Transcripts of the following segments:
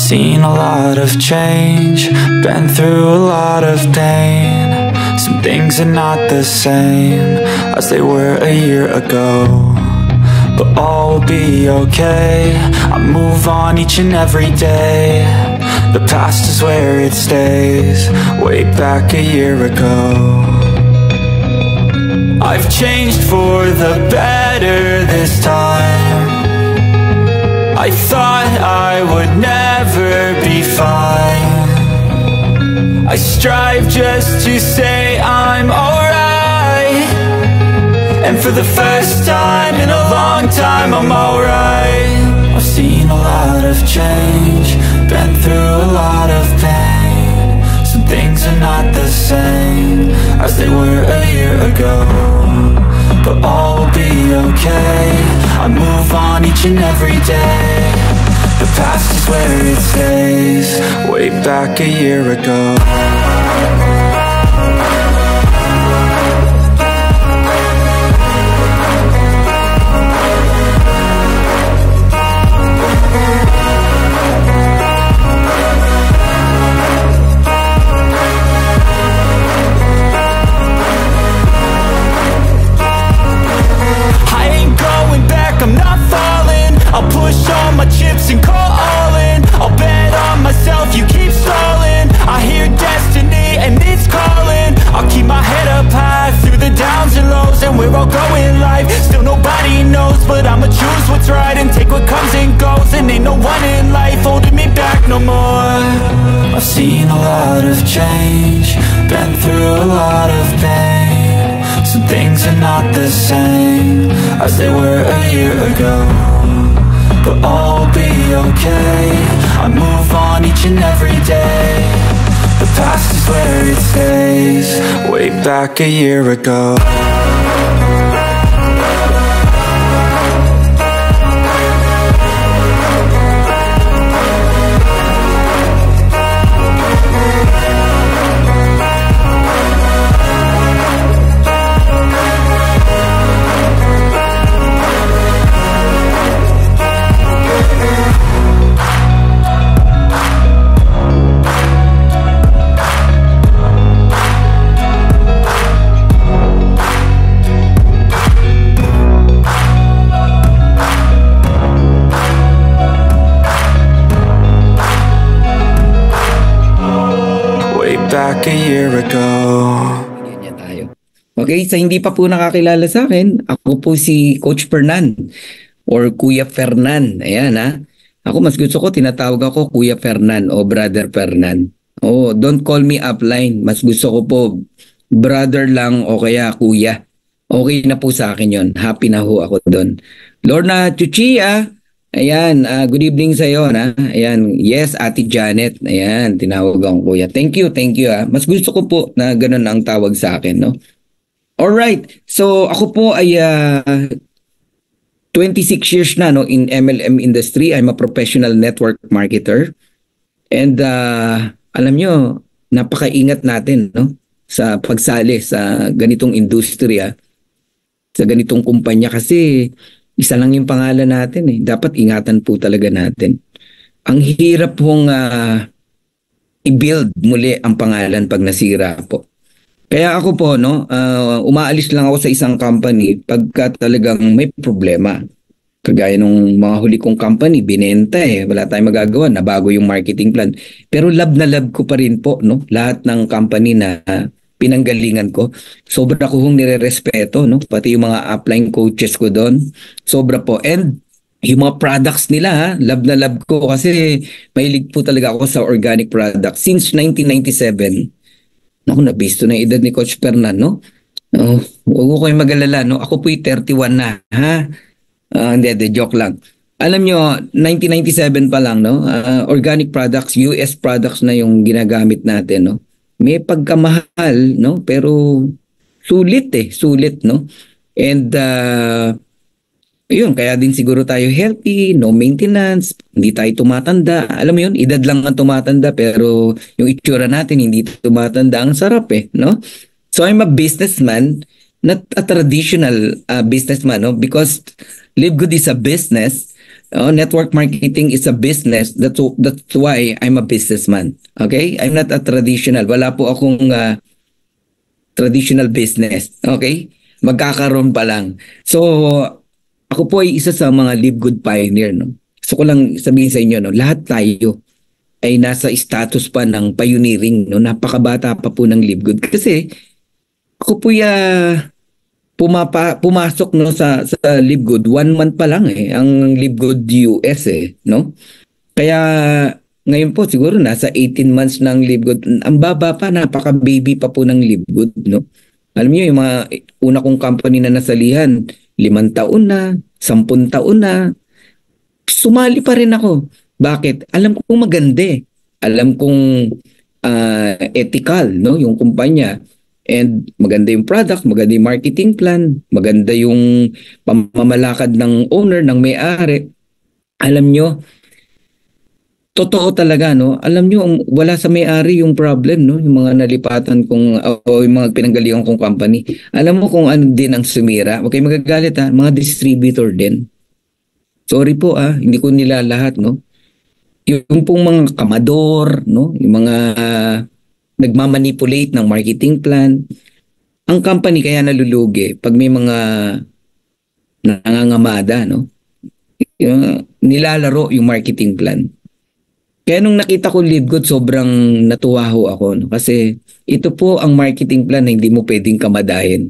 Seen a lot of change, been through a lot of pain. Some things are not the same as they were a year ago, but all will be okay. I move on each and every day. The past is where it stays, way back a year ago. I've changed for the better this time. I thought I would never be fine. I strive just to say I'm alright, and for the first time in a long time I'm alright. I've seen a lot of change, been through a lot of pain. Some things are not the same as they were a year ago, but all will be okay. I move on each and every day. The past is where it stays, way back a year ago. I'm not falling, I'll push all my chips and call all in. I'll bet on myself, you keep stalling. I hear destiny and it's calling. I'll keep my head up high through the downs and lows, and we're all going life. Still nobody knows, but I'ma choose what's right and take what comes and goes. And ain't no one in life holding me back no more. I've seen a lot of change, been through a lot of pain. Some things are not the same as they were a year ago, but all will be okay. I move on each and every day. The past is where it stays, way back a year ago. Back a year ago. Ganyan tayo. Okay, sa hindi pa po nakakilala sa akin, ako po si Coach Fernan or Kuya Fernan. Ayan ha. Ako mas gusto ko, tinatawag ako Kuya Fernan o Brother Fernan. Oh, don't call me upline. Mas gusto ko po brother lang o kaya kuya. Okay na po sa akin yon. Happy na ho ako doon. Lorna Chuchia, ayan, good evening sa iyo na. Ayan, yes, Ate Janet. Ayan, tinawag akong kuya. Thank you ah. Mas gusto ko po na ganun ang tawag sa akin, no? All right. So, ako po ay 26 years na no in MLM industry. I'm a professional network marketer. And alam nyo, napakaingat natin no sa pagsali sa ganitong industriya, sa ganitong kumpanya kasi isa lang yung pangalan natin eh. Dapat ingatan po talaga natin. Ang hirap pong i-build muli ang pangalan pag nasira po. Kaya ako po, no, umaalis lang ako sa isang company pagka talagang may problema. Kagaya nung mga huli kong company, binenta eh. Wala tayong magagawa, nabago yung marketing plan. Pero love na love ko pa rin po, no, lahat ng company na pinanggalingan ko. Sobra ko hong nire-respeto, no? Pati yung mga upline coaches ko doon. Sobra po. And yung mga products nila, ha? Love na love ko kasi mahilig po talaga ako sa organic products. Since 1997, naku, nabisto na edad ni Coach Fernan, no? Huwag ko kayong mag-alala, no? Ako po'y 31 na, ha? Hindi, joke lang. Alam nyo, 1997 pa lang, no? Organic products, US products na yung ginagamit natin, no? May pagkamahal, no? Pero sulit no? And yun, kaya din siguro tayo healthy, no maintenance, hindi tayo tumatanda. Alam mo yun, edad lang ang tumatanda pero yung itsura natin hindi tumatanda. Ang sarap no? So I'm a businessman, not a traditional businessman, no? Because Live Good is a business, Network marketing is a business. That's why I'm a businessman. Okay? I'm not a traditional. Wala po akong traditional business. Okay? Magkakaroon pa lang. So, ako po ay isa sa mga Live Good pioneer. No? Gusto ko lang sabihin sa inyo, no? Lahat tayo ay nasa status pa ng pioneering. No? Napakabata pa po ng Live Good. Kasi ako po pumasok no sa Live Good 1 month pa lang ang Live Good US no. Kaya ngayon po siguro nasa 18 months ng Live Good. Ang baba pa, napaka baby pa po ng Live Good no. Alam niyo yung mga una kong company na nasalihan, 5 taon na, 10 taon na. Sumali pa rin ako. Bakit? Alam kong maganda Alam kong ethical no yung kumpanya. And maganda yung product, maganda yung marketing plan, maganda yung pamamalakad ng owner, ng may-ari. Alam nyo, totoo talaga, no? Alam nyo, wala sa may-ari yung problem, no? Yung mga nalipatan kong, o yung mga pinanggalingan kong company. Alam mo kung ano din ang sumira? Huwag kayo magagalit, mga distributor din. Sorry po, hindi ko nila lahat, no? Yung pong mga kamador, no? Yung mga nagmamanipulate ng marketing plan. Ang company kaya nalulugi pag may mga nangangamada, no? Nilalaro yung marketing plan. Kaya nung nakita ko Live Good, sobrang natuwa ho ako. No? Kasi ito po ang marketing plan na hindi mo pwedeng kamadahin.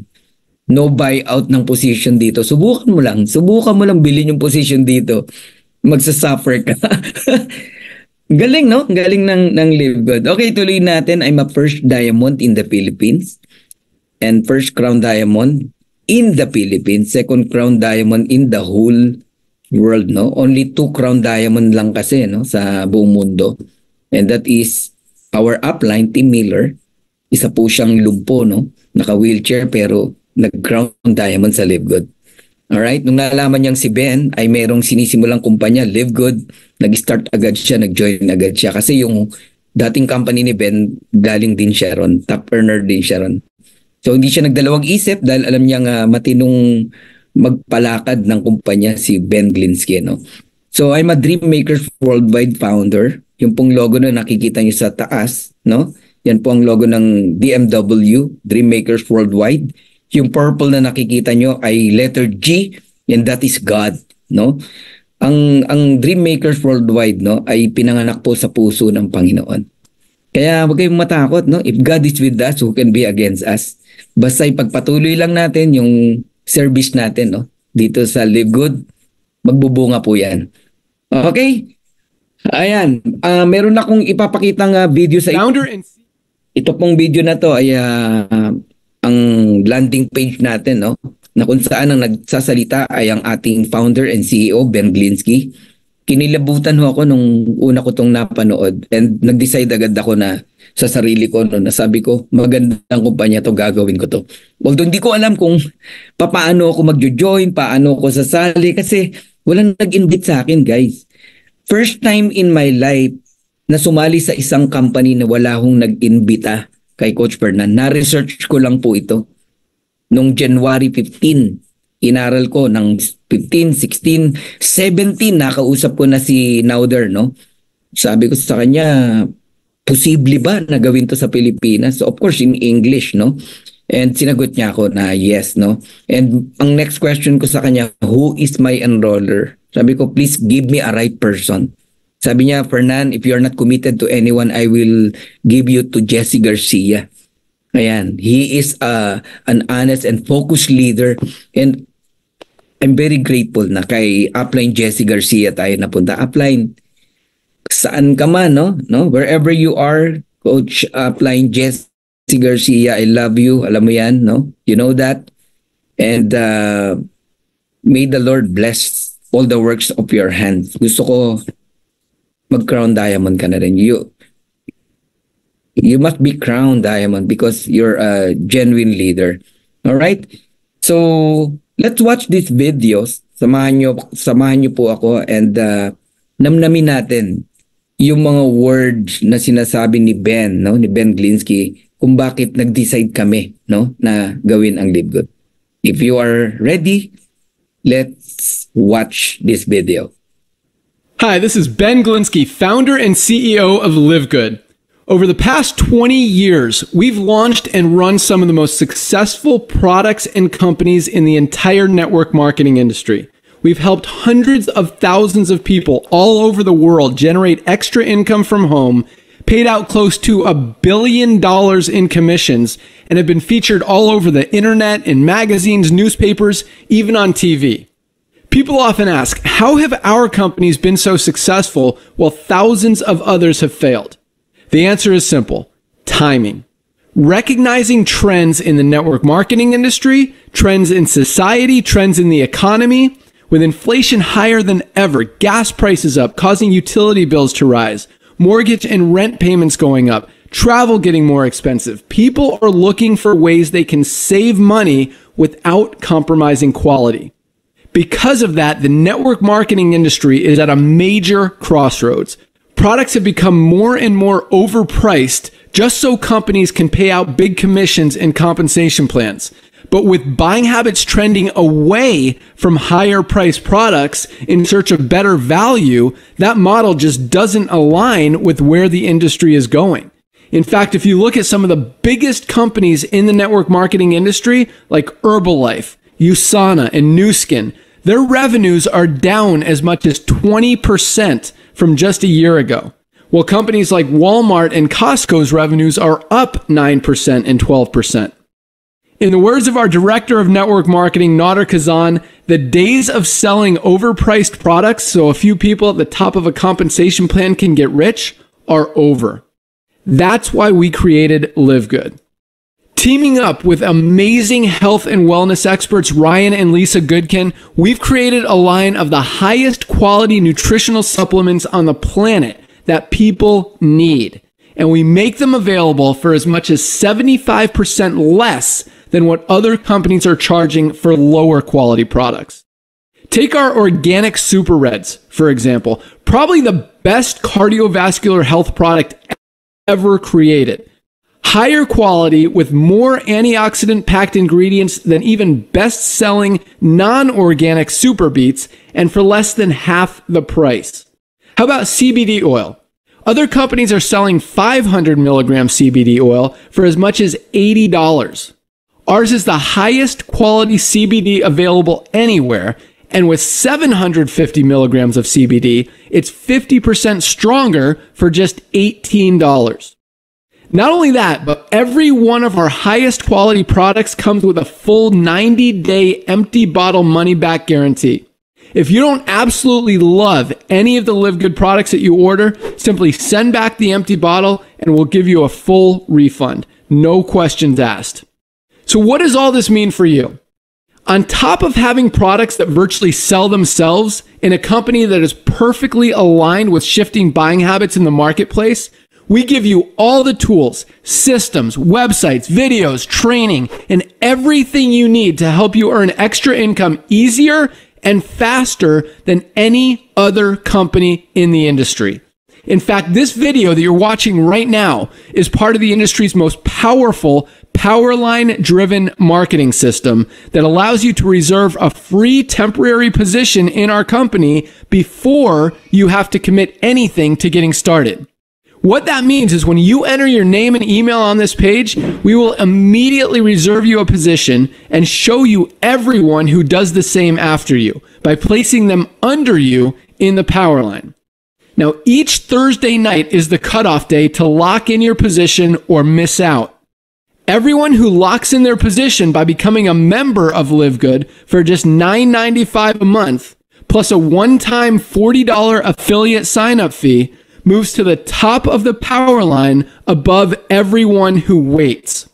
No buyout ng position dito. Subukan mo lang bilhin yung position dito. Magsasuffer ka. Galing, no? Galing ng Live Good. Okay, tuloy natin. I'm a first diamond in the Philippines and first crown diamond in the Philippines, second crown diamond in the whole world, no? Only 2 crown diamond lang kasi, no? Sa buong mundo. And that is our upline, Tim Miller. Isa po siyang lumpo, no? Naka-wheelchair pero nag-crown diamond sa Live Good. Alright, nung nalaman niyang si Ben ay merong sinisimulang kumpanya, Live Good, nag-start agad siya, nag-join agad siya. Kasi yung dating company ni Ben, galing din siya ron, top earner din siya ron. So hindi siya nagdalawang isip dahil alam niyang matinong magpalakad ng kumpanya si Ben Glinsky. No? So I'm a Dream Makers Worldwide founder. Yung pong logo na nakikita niyo sa taas, no? Yan po ang logo ng DMW, Dream Makers Worldwide. Yung purple na nakikita nyo ay letter G, and that is God, no? Ang Dream Makers Worldwide, no, ay pinanganak po sa puso ng Panginoon. Kaya huwag kayong matakot, no? If God is with us, who can be against us? Basta ipagpatuloy lang natin yung service natin, no? Dito sa Live Good, magbubunga po yan. Okay? Ayan. Meron akong ipapakitang video sa ito pong video na to ay ang landing page natin, no? Na kung saan ang nagsasalita ay ang ating founder and CEO, Ben Glinsky. Kinilabutan ho ako nung una ko itong napanood and nag-decide agad ako na sa sarili ko, no, na sabi ko, magandang kumpanya to, gagawin ko to. Although hindi ko alam kung paano ako mag-join, paano ako sasali kasi walang nag-invite sa akin, guys. First time in my life na sumali sa isang company na wala hong nag-invita kay Coach Fernan. Na-research ko lang po ito. Noong January 15, inaral ko ng 15, 16, 17, nakausap ko na si Nauder, no? Sabi ko sa kanya, posible ba na gawin to sa Pilipinas? So of course, in English, no? And sinagot niya ako na yes, no? And ang next question ko sa kanya, who is my enroller? Sabi ko, please give me a right person. Sabi niya, Fernan, if you are not committed to anyone, I will give you to Jesse Garcia. Ayan, he is an honest and focused leader and I'm very grateful na kay Upline Jesse Garcia tayo napunta. Upline, saan ka man, no? Wherever you are, Coach Upline Jesse Garcia, I love you. Alam mo yan, no? You know that. And may the Lord bless all the works of your hands. Gusto ko mag-crown diamond ka na rin. You must be crowned diamond because you're a genuine leader. All right? So, let's watch these videos. Samahan niyo po ako and namnamin natin yung mga words na sinasabi ni Ben, no? Ni Ben Glinsky kung bakit nag-decide kami, no, na gawin ang Live Good. If you are ready, let's watch this video. Hi, this is Ben Glinsky, founder and CEO of Live Good. Over the past 20 years, we've launched and run some of the most successful products and companies in the entire network marketing industry. We've helped hundreds of thousands of people all over the world generate extra income from home, paid out close to $1 billion in commissions, and have been featured all over the internet, in magazines, newspapers, even on TV. People often ask, how have our companies been so successful while thousands of others have failed? The answer is simple: timing. Recognizing trends in the network marketing industry, trends in society, trends in the economy. With inflation higher than ever, gas prices up, causing utility bills to rise, mortgage and rent payments going up, travel getting more expensive, people are looking for ways they can save money without compromising quality. Because of that, the network marketing industry is at a major crossroads. Products have become more and more overpriced just so companies can pay out big commissions and compensation plans. But with buying habits trending away from higher priced products in search of better value, that model just doesn't align with where the industry is going. In fact, if you look at some of the biggest companies in the network marketing industry, like Herbalife, USANA, and Nu Skin, their revenues are down as much as 20% from just a year ago, while companies like Walmart and Costco's revenues are up 9% and 12%. In the words of our director of network marketing, Nader Kazan, the days of selling overpriced products so a few people at the top of a compensation plan can get rich are over. That's why we created Live Good. Teaming up with amazing health and wellness experts Ryan and Lisa Goodkin, we've created a line of the highest quality nutritional supplements on the planet that people need. And we make them available for as much as 75% less than what other companies are charging for lower quality products. Take our organic Super Reds, for example, probably the best cardiovascular health product ever created. Higher quality with more antioxidant packed ingredients than even best-selling non-organic Super Beets, and for less than half the price. How about CBD oil? Other companies are selling 500 milligram CBD oil for as much as $80. Ours is the highest quality CBD available anywhere, and with 750 milligrams of CBD, it's 50% stronger for just $18. Not only that, but every one of our highest quality products comes with a full 90-day empty bottle money-back guarantee. If you don't absolutely love any of the Live Good products that you order, simply send back the empty bottle and we'll give you a full refund. No questions asked. So what does all this mean for you? On top of having products that virtually sell themselves in a company that is perfectly aligned with shifting buying habits in the marketplace, we give you all the tools, systems, websites, videos, training, and everything you need to help you earn extra income easier and faster than any other company in the industry. In fact, this video that you're watching right now is part of the industry's most powerful Powerline-driven marketing system that allows you to reserve a free temporary position in our company before you have to commit anything to getting started. What that means is when you enter your name and email on this page, we will immediately reserve you a position and show you everyone who does the same after you by placing them under you in the Powerline. Now, each Thursday night is the cutoff day to lock in your position or miss out. Everyone who locks in their position by becoming a member of Live Good for just $9.95 a month, plus a one-time $40 affiliate sign-up fee, moves to the top of the Powerline above everyone who waits.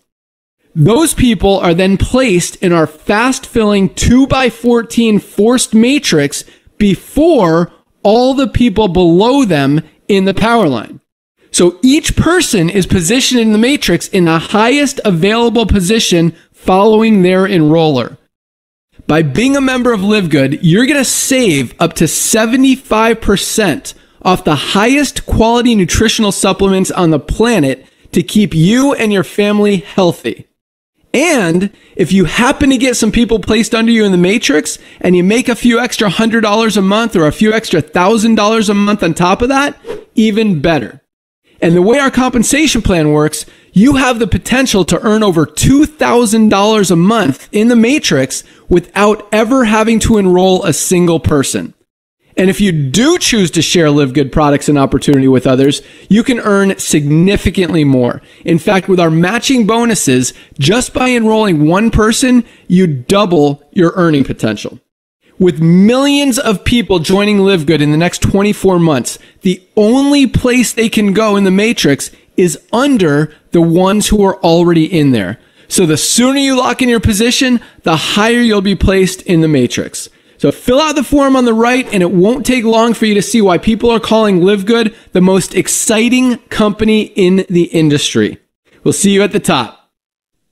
Those people are then placed in our fast-filling 2x14 forced matrix before all the people below them in the Powerline. So each person is positioned in the matrix in the highest available position following their enroller. By being a member of Live Good, you're going to save up to 75% off the highest quality nutritional supplements on the planet to keep you and your family healthy. And if you happen to get some people placed under you in the matrix and you make a few extra $100 a month or a few extra $1,000 a month on top of that, even better. And the way our compensation plan works, you have the potential to earn over $2,000 a month in the matrix without ever having to enroll a single person. And if you do choose to share Live Good products and opportunity with others, you can earn significantly more. In fact, with our matching bonuses, just by enrolling one person, you double your earning potential. With millions of people joining Live Good in the next 24 months, the only place they can go in the matrix is under the ones who are already in there. So the sooner you lock in your position, the higher you'll be placed in the matrix. So fill out the form on the right, and it won't take long for you to see why people are calling Live Good the most exciting company in the industry. We'll see you at the top.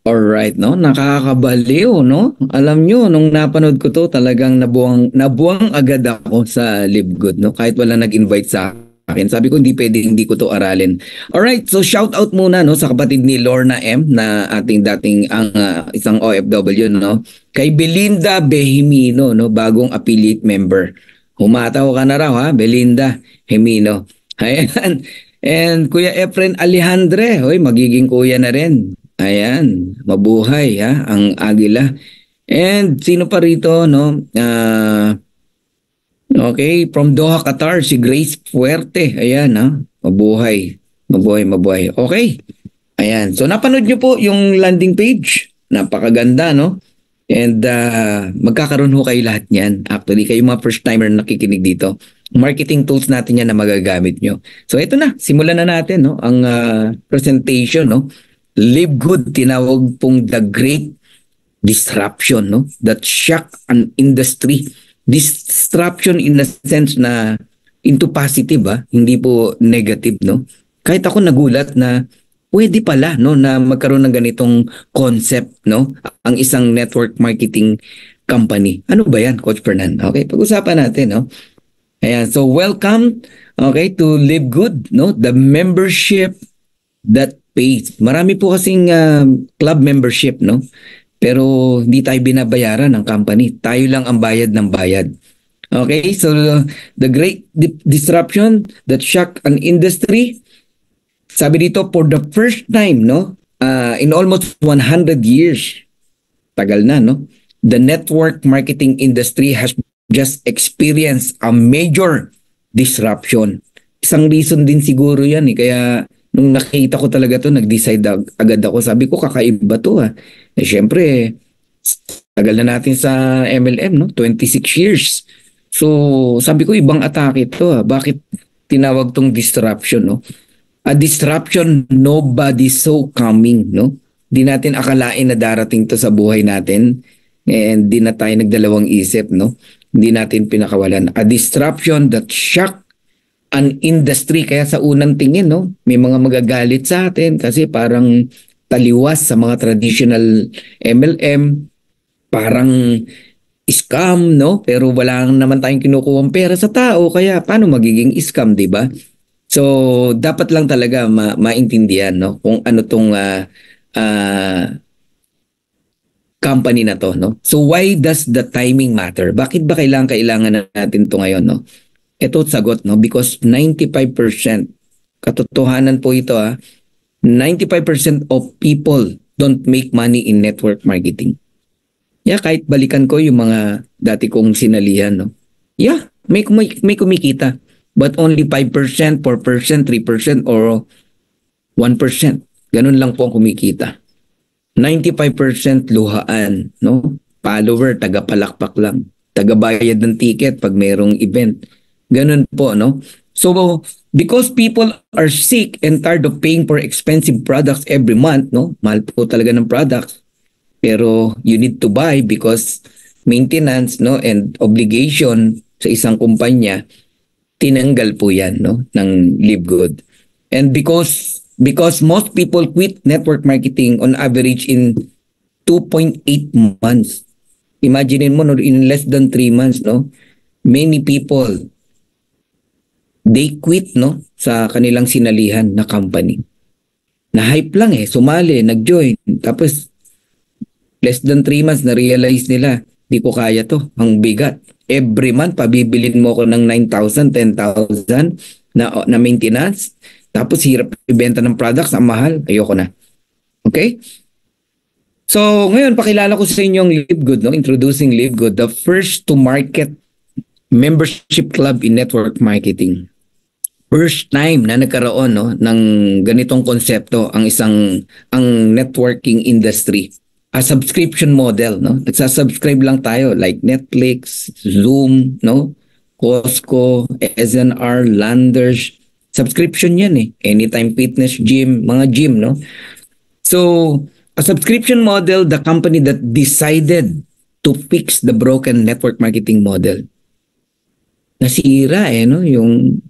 Alright, no? Nakakabaliw, no? Alam nyo, nung napanood ko to, talagang nabuang agad ako sa Live Good, no? Kahit wala nag-invite sa akin. Sabi ko, hindi ko to aralin. Alright, so shout out muna, no, sa kapatid ni Lorna M, na ating dating isang OFW, no? Kay Belinda Behimino, no, bagong affiliate member. Humataw ka na raw, ha, Belinda Behimino. Ayan. And Kuya Efren Alejandre, hoy, magiging kuya na rin. Ayan, mabuhay, ha, ang Agila. And sino pa rito, no? Okay, from Doha, Qatar, si Grace Fuerte. Ayan, ha, mabuhay. Mabuhay. Okay. Ayan, so napanood nyo po yung landing page. Napakaganda, no? And magkakaroon ho kayo lahat niyan. Actually, kayo mga first-timer na nakikinig dito. Marketing tools natin yan na magagamit nyo. So ito na, simulan na natin, no, ang presentation, no. Live Good, tinawag pong the great disruption, no, that shock an industry. Disruption in the sense na into positive, hindi po negative, no. Kahit ako nagulat na pwede pala, no, na magkaroon ng ganitong concept, no, ang isang network marketing company. Ano ba yan, Coach Fernan? Okay, pag-usapan natin, no. Ayan, so welcome, okay, to Live Good, no, the membership that pays. Marami po kasing club membership, no, pero hindi tayo binabayaran ng company. Tayo lang ang bayad ng bayad. Okay, so the great disruption that shocked an industry. Sabi dito, for the first time, no, in almost 100 years, tagal na, no, the network marketing industry has just experienced a major disruption. Isang reason din siguro yan, kaya nung nakita ko talaga to, nag-decide agad ako. Sabi ko, kakaiba to, ha. Eh, syempre, tagal na natin sa MLM, no, 26 years. So, sabi ko, ibang atake to, ha. Bakit tinawag tong disruption, no? A disruption nobody saw coming, no? Di natin akalain na darating to sa buhay natin, and di na tayo nagdalawang isip, no? Hindi natin pinakawalan. A disruption that shocked an industry. Kaya sa unang tingin, no, may mga magagalit sa atin kasi parang taliwas sa mga traditional MLM, parang scam, no? Pero wala naman tayong kinukuhang pera sa tao, kaya paano magiging scam, di ba? So, dapat lang talaga maintindihan, no, kung ano tong company na to, no? So, why does the timing matter? Bakit ba kailangan natin to ngayon, no? Ito sagot, no, because 95%, katotohanan po ito, 95% of people don't make money in network marketing. Yeah, kahit balikan ko yung mga dati kong sinalihan, no. Yeah, may kumikita. But only 5%, 4%, 3%, or 1%. Ganun lang po ang kumikita. 95% luhaan, no? Follower, taga-palakpak lang. Taga-bayad ng ticket pag mayroong event. Ganun po, no? So, because people are sick and tired of paying for expensive products every month, no? Mahal po talaga ng products. Pero you need to buy because maintenance, no, and obligation sa isang kumpanya, tinanggal po yan, no, ng Live Good. And because most people quit network marketing on average in 2.8 months. Imagine mo, no, in less than 3 months, no, many people, they quit, no, sa kanilang sinalihan na company. Na-hype lang sumali, nag-join. Tapos Less than 3 months, na-realize nila, di ko kaya to. Ang bigat. Every month, pabibilin mo ko ng 9,000, 10,000 na maintenance. Tapos hirap ibenta ng products, ang mahal. Ayoko na. Okay? So, ngayon, pakilala ko sa inyo ang LiveGood, no? Introducing LiveGood, the first to market membership club in network marketing. First time na nagkaroon, no, ng ganitong konsepto ang networking industry. A subscription model, no? Nagsasubscribe lang tayo like Netflix, Zoom, no? Costco, SNR, Landers. Subscription yan eh. Anytime Fitness, gym, mga gym, no? So, a subscription model, the company that decided to fix the broken network marketing model. Nasira no? Yung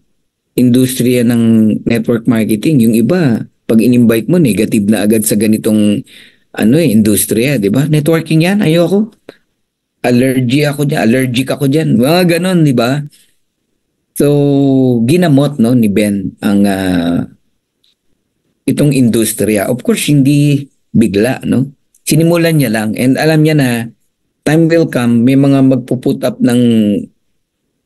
industriya ng network marketing. Yung iba, pag in-invite mo, negative na agad sa ganitong industriya, di ba? Networking yan, ayoko. Allergic ako dyan. Mga ganon, di ba? So, ginamot, no, ni Ben ang itong industriya. Of course, hindi bigla, no? Sinimulan niya lang and alam niya na time will come, may mga magpuput up ng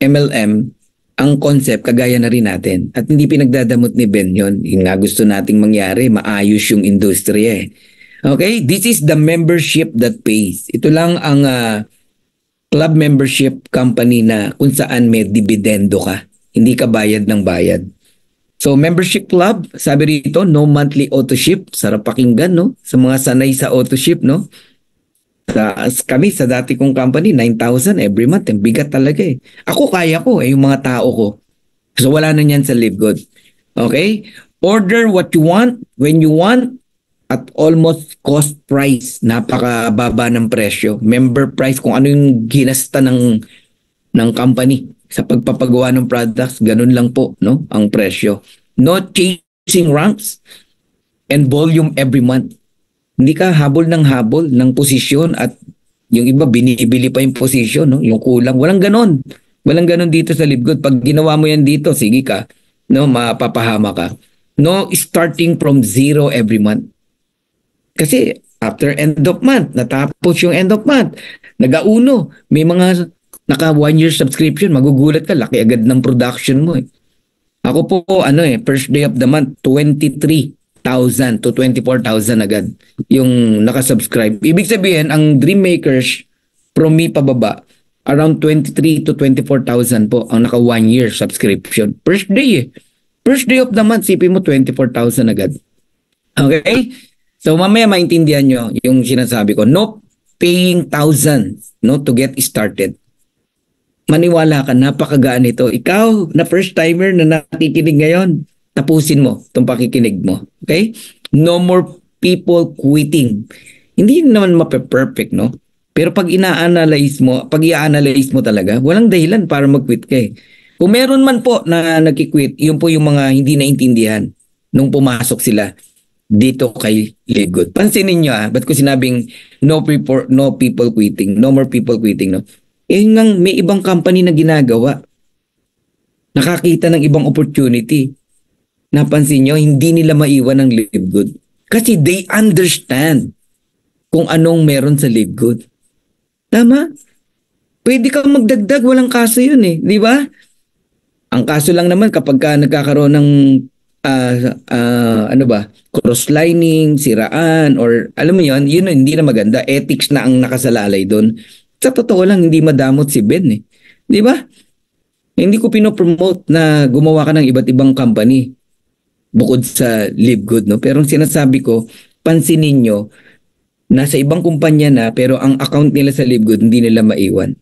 MLM ang concept kagaya na rin natin. At hindi pinagdadamot ni Ben yon. Yung nga gusto nating mangyari, maayos yung industriya eh. Okay, this is the membership that pays. Ito lang ang club membership company na kung saan may dividendo ka. Hindi ka bayad ng bayad. So membership club, sabi rito, no monthly auto ship. Sarap pakinggan, no? Sa mga sanay sa auto ship, no? Kami sa dati kong company, 9,000 every month. Ang bigat talaga eh. Ako kaya ko yung mga tao ko. So wala na yan sa LiveGood. Okay? Order what you want, when you want, at almost cost price. Napakababa ng presyo. Member price, kung ano yung ginasta ng company sa pagpapagawa ng products, ganun lang po, no? Ang presyo. No chasing ranks and volume every month. Hindi ka habol ng posisyon at yung iba binibili pa yung posisyon, no? Yung kulang. Walang ganon. Walang ganon dito sa LiveGood. Pag ginawa mo yan dito, sige ka, no? Mapapahama ka. No starting from zero every month. Kasi after end of month, natapos yung end of month, nag-auno, may mga naka 1 year subscription, magugulat ka, laki agad ng production mo eh. Ako po, first day of the month, 23,000 to 24,000 agad yung nakasubscribe. Ibig sabihin, ang Dream Makers, from me pababa, around 23 to 24,000 po ang naka 1 year subscription. First day eh. First day of the month, sipin mo 24,000 agad. Okay? So mamaya maintindihan nyo yung sinasabi ko. No paying thousands, no, to get started. Maniwala ka, napakagaan ito. Ikaw na first timer na nakikinig ngayon, tapusin mo itong pakikinig mo. Okay? No more people quitting. Hindi naman mape-perfect, no? Pero pag i-analyze mo talaga, walang dahilan para mag-quit ka eh. Kung meron man po na nag-quit, yun po yung mga hindi naintindihan nung pumasok sila dito kay LiveGood. Pansinin nyo ba't ko sinabing no people quitting, no more people quitting, no? Ngang may ibang company na ginagawa. Nakakita ng ibang opportunity. Napansin nyo, hindi nila maiwan ang LiveGood. Kasi they understand kung anong meron sa LiveGood. Tama? Pwede kang magdagdag, walang kaso yun eh. Di ba? Ang kaso lang naman kapag ka nagkakaroon ng cross-lining, siraan, or alam mo yun hindi na maganda. Ethics na ang nakasalalay doon. Sa totoo lang, hindi madamot si Ben eh. Di ba? Hindi ko pinopromote na gumawa ka ng iba't ibang company bukod sa LiveGood, no? Pero ang sinasabi ko, pansinin nyo, nasa ibang kumpanya na pero ang account nila sa LiveGood hindi nila maiwan.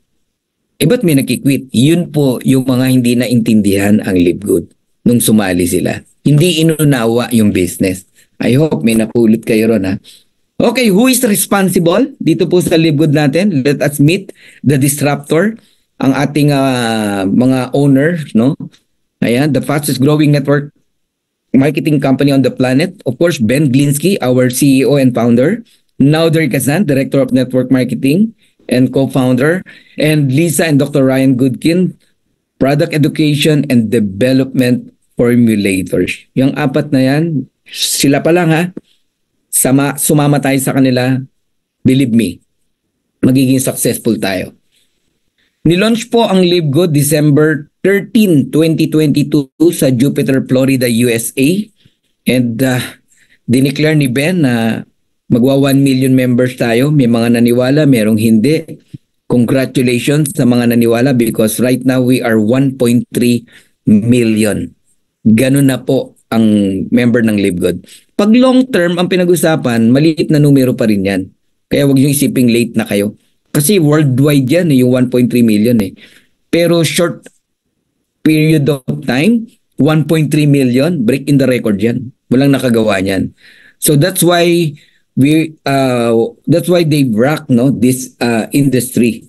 Ba't may nakikwit? Yun po yung mga hindi naintindihan ang LiveGood nung sumali sila. Hindi inunawa yung business. I hope may napulot kayo ron ha. Okay, who is responsible? Dito po sa LiveGood natin, let us meet the disruptor, ang ating mga owners, no? Ayan, the fastest growing network marketing company on the planet. Of course, Ben Glinsky, our CEO and founder. Nauder Kazan, Director of Network Marketing and co-founder. And Lisa and Dr. Ryan Goodkin, Product Education and Development Formulators. Yung apat na yan, sila pa lang ha. Sumama tayo sa kanila believe me, magiging successful tayo. Nilaunch po ang Live Good December 13, 2022 sa Jupiter, Florida, USA. And dineclare ni Ben na magwa 1 million members tayo. May mga naniwala, merong hindi. Congratulations sa mga naniwala because right now we are 1.3 million. Ganun na po ang member ng Live Good. Pag long term, ang pinag-usapan, maliit na numero pa rin yan. Kaya huwag nyo isiping late na kayo. Kasi worldwide yan, yung 1.3 million eh. Pero short period of time, 1.3 million, break in the record yan. Walang nakagawa niyan. So that's why they rock this industry.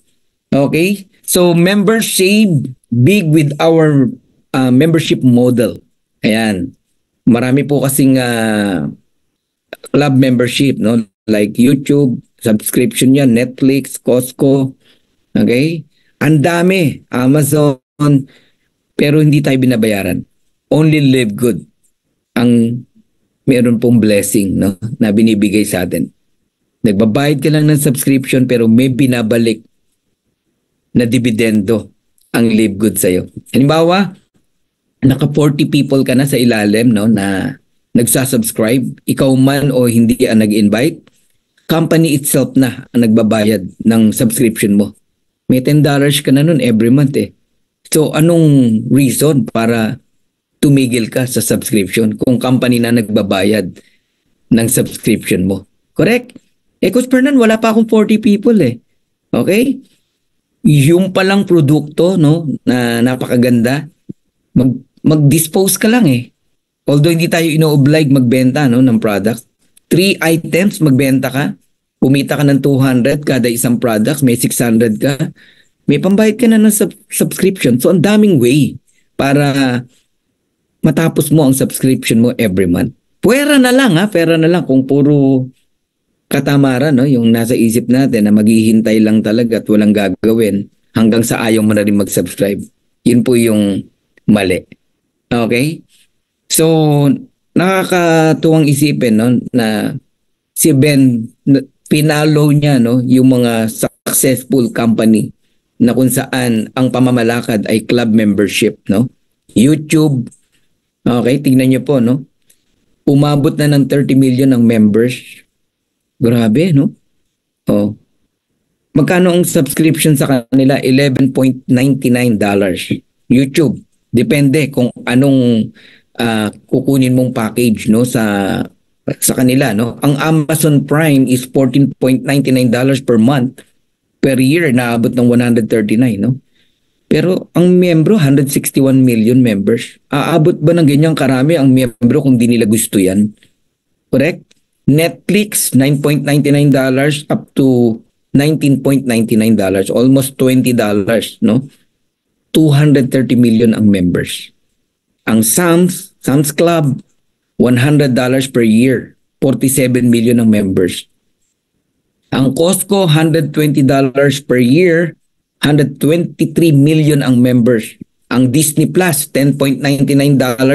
Okay? So members save big with our membership model. Ayan. Marami po kasing club membership, like YouTube, subscription yan, Netflix, Costco, okay? Ang dami, Amazon, pero hindi tayo binabayaran. Only Live Good ang meron pong blessing na binibigay sa atin. Nagbabayad ka lang ng subscription pero may binabalik na dividendo ang Live Good sa'yo. Halimbawa, naka 40 people ka na sa ilalim na nagsasubscribe, ikaw man o hindi ang nag-invite, company itself na ang nagbabayad ng subscription mo. May $10 ka na nun every month eh. So anong reason para tumigil ka sa subscription kung company na nagbabayad ng subscription mo? Correct? Coach Fernan, wala pa akong 40 people eh. Okay? Yung palang produkto na napakaganda, mag-dispose ka lang eh. Although hindi tayo ino-oblige magbenta ng product. 3 items magbenta ka, kumita ka ng 200 kada isang product, may 600 ka, may pambayad ka na ng subscription. So ang daming way para matapos mo ang subscription mo every month. Pwera na lang kung puro katamaran yung nasa isip natin na maghihintay lang talaga at walang gagawin hanggang sa ayaw mo na rin mag-subscribe. Yun po yung mali. Okay? So, nakakatuwang isipin na si Ben, pinalo niya yung mga successful company na kung saan ang pamamalakad ay club membership. YouTube, okay, tingnan niyo po, umabot na ng 30 million ang members. Grabe, Oh. Magkano ang subscription sa kanila? $11.99. YouTube. Depende kung anong kukunin mong package sa kanila. Ang Amazon Prime is $14.99 per month. Per year, naabot ng 139. Pero ang miyembro, 161 million members. Aabot ba ng ganyang karami ang miyembro kung di nila gusto yan? Correct? Netflix, $9.99 up to $19.99. Almost $20, 230 million ang members. Ang Sam's Club, $100 per year, 47 million ang members. Ang Costco, $120 per year, 123 million ang members. Ang Disney Plus, $10.99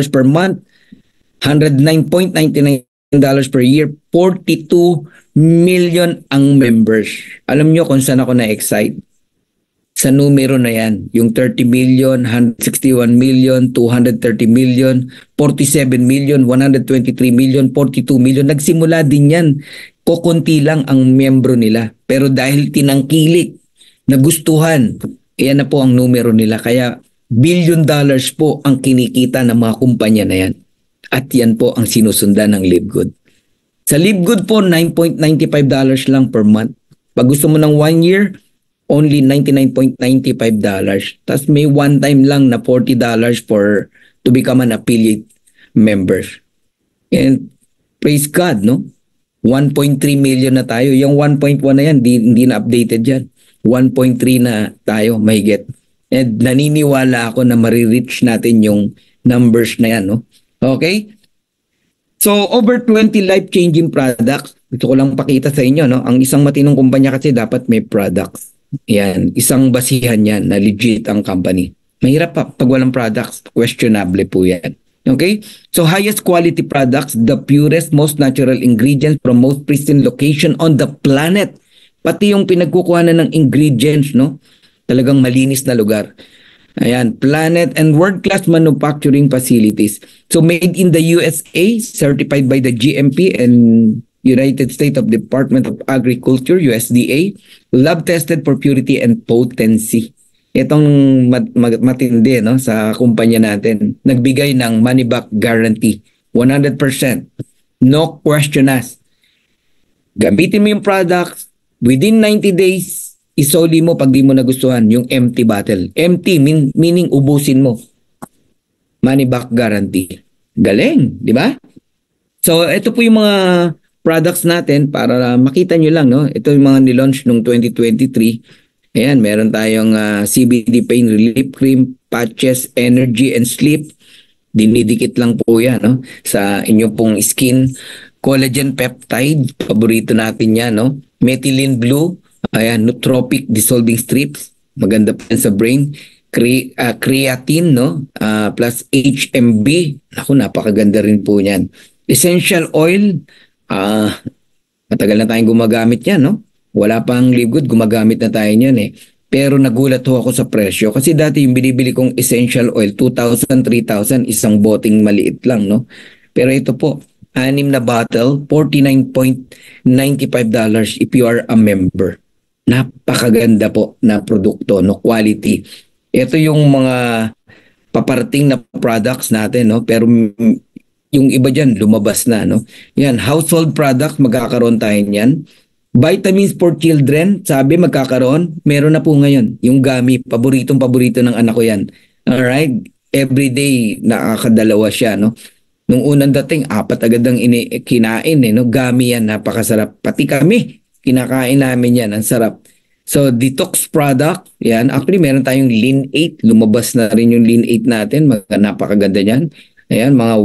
per month, $109.99 per year, 42 million ang members. Alam nyo kung saan ako na-excite? Sa numero na yan, yung 30 million, 161 million, 230 million, 47 million, 123 million, 42 million. Nagsimula din yan. Kukunti lang ang miyembro nila. Pero dahil tinangkilik, nagustuhan, yan na po ang numero nila. Kaya $billion po ang kinikita ng mga kumpanya na yan. At yan po ang sinusundan ng Live Good. Sa Live Good po, $9.95 lang per month. Pag gusto mo ng 1 year, only $99.95. Tapos may one time lang na $40 to become an affiliate member. And praise God, 1.3 million na tayo. Yung 1.1 na yan, hindi na updated yan. 1.3 na tayo, mahigit. And naniniwala ako na marireach natin yung numbers na yan. Okay? So, over 20 life-changing products. Gusto ko lang pakita sa inyo. Ang isang matinong kumpanya kasi dapat may products. Yan, isang basihan yan na legit ang company. Mahirap pag walang products, questionable po yan. Okay? So, highest quality products, the purest, most natural ingredients from most pristine location on the planet. pati yung pinagkukuhanan ng ingredients, no? Talagang malinis na lugar. Ayan, Planet and world-class manufacturing facilities. So made in the USA, certified by the GMP and United States of Department of Agriculture, USDA, lab tested for purity and potency. Itong matindi, no, sa kumpanya natin. Nagbigay ng money back guarantee, 100%. No question asked. Gamitin mo yung products, within 90 days, isoli mo pag di mo nagustuhan yung empty bottle. Empty, meaning ubusin mo. Money back guarantee. Galing, di ba? So, ito po yung mga products natin para makita nyo lang, no? Ito yung mga nilaunch noong 2023. Ayan, meron tayong CBD Pain Relief Cream, Patches, Energy and Sleep. Dinidikit lang po yan, no? Sa inyong pong skin. Collagen Peptide, paborito natin yan, no? Methylene Blue, ayan, nootropic dissolving strips, maganda pa sa brain. Creatine, no? Plus HMB, naku, napakaganda rin po niyan. Essential oil, matagal na tayong gumagamit yan, no? Wala pang Live Good, gumagamit na tayo niyan eh. Pero nagulat ho ako sa presyo kasi dati yung binibili kong essential oil, 2,000, 3,000, isang boting maliit lang, no? Pero ito po, 6 na bottle, $49.95 if you are a member. Napakaganda po na produkto, no, quality. Ito yung mga paparating na products natin, no, pero yung iba diyan lumabas na, no. Yan, household products, magkakaroon tayo niyan. Vitamins for children, sabi magkakaroon, meron na po ngayon. Yung gummy, paborito ng anak ko yan. Alright, everyday nakakadalawa siya, no. Nung unang dating, 4 agad ang kinain, eh, no. Gummy yan, napakasarap. Pati kami, kinakain namin yan, ang sarap. So, detox product, yan. Actually, meron tayong Lean 8. Lumabas na rin yung Lean 8 natin. Napakaganda yan. Ayan, mga